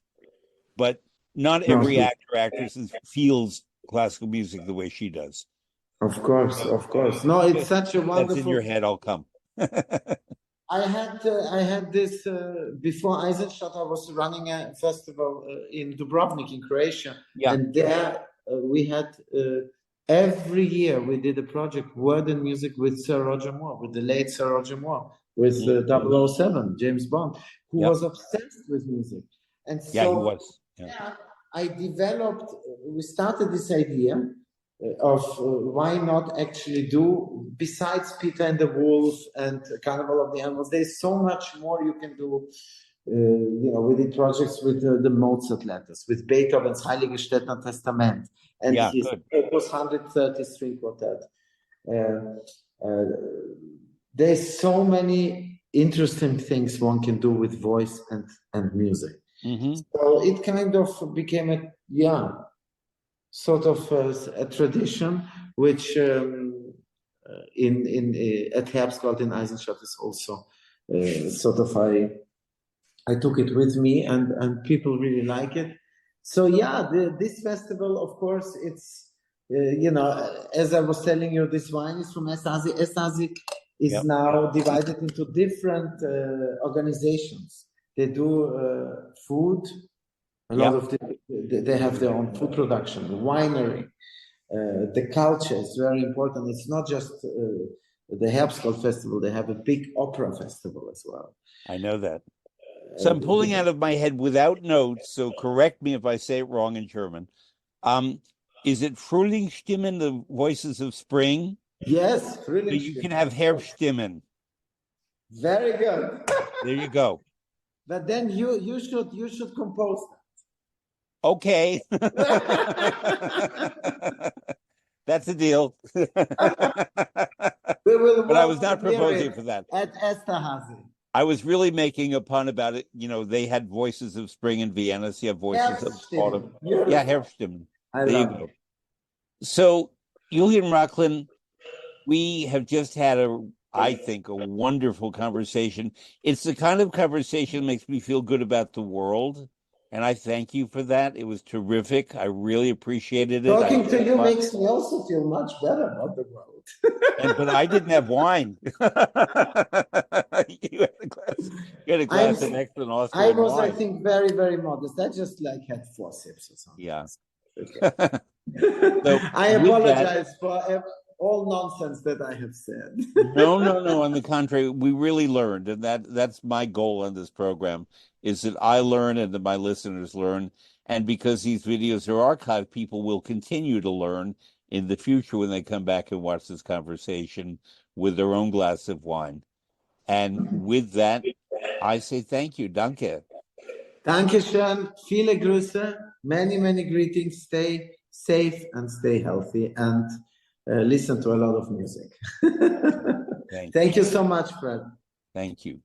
But not every actress feels classical music the way she does. Of course. No, it's such a wonderful... That's in your head, I'll come. I had this before Eisenstadt. I was running a festival in Dubrovnik in Croatia, and there we had every year we did a project, Word and Music, with Sir Roger Moore, with the late Sir Roger Moore, with 007, James Bond, who was obsessed with music. And so he was. I developed. We started this idea of why not actually do, besides Peter and the Wolf and Carnival of the Animals, there's so much more you can do. We did projects with the Mozart letters, with Beethoven's Heilige Stettner Testament, and his Opus 130 string quartet. There's so many interesting things one can do with voice and music. So it kind of became sort of a tradition, which at Herbstgold in Eisenstadt is also sort of I took it with me, and people really like it. So this festival, of course, it's as I was telling you, this wine is from Eszászik. Eszászik is now divided into different organizations. They do food. A lot of they have their own food production, winery. The culture is very important. It's not just the Herbstgold Festival. They have a big opera festival as well. I know that. So I'm pulling out of my head without notes, so correct me if I say it wrong in German. Is it Frühlingsstimmen, the voices of spring? Yes, Frühlingsstimmen. So you can have Herbststimmen. Very good. There you go. But then you should compose that. Okay. That's a deal. But I was not proposing for that. At Esterházy. I was really making a pun about it. They had voices of spring in Vienna, so you have voices of autumn. Yeah, Herbststimmen. There you go. So, Julian Rachlin, we have just had a I think, a wonderful conversation. It's the kind of conversation that makes me feel good about the world. And I thank you for that. It was terrific. I really appreciated it. Talking to you makes me also feel much better about the world. But I didn't have wine. You had a glass of excellent Austrian I was, wine. I think, very, very modest. I just had 4 sips or something. Yeah. Okay. So I apologize for all nonsense that I have said. No. On the contrary, we really learned, and that's my goal on this program, is that I learn and that my listeners learn. And because these videos are archived, people will continue to learn in the future when they come back and watch this conversation with their own glass of wine. And with that, I say thank you. Danke. Dankeschön. Viele Grüße. Many, many greetings. Stay safe and stay healthy, and listen to a lot of music. Thank you so much, Fred. Thank you.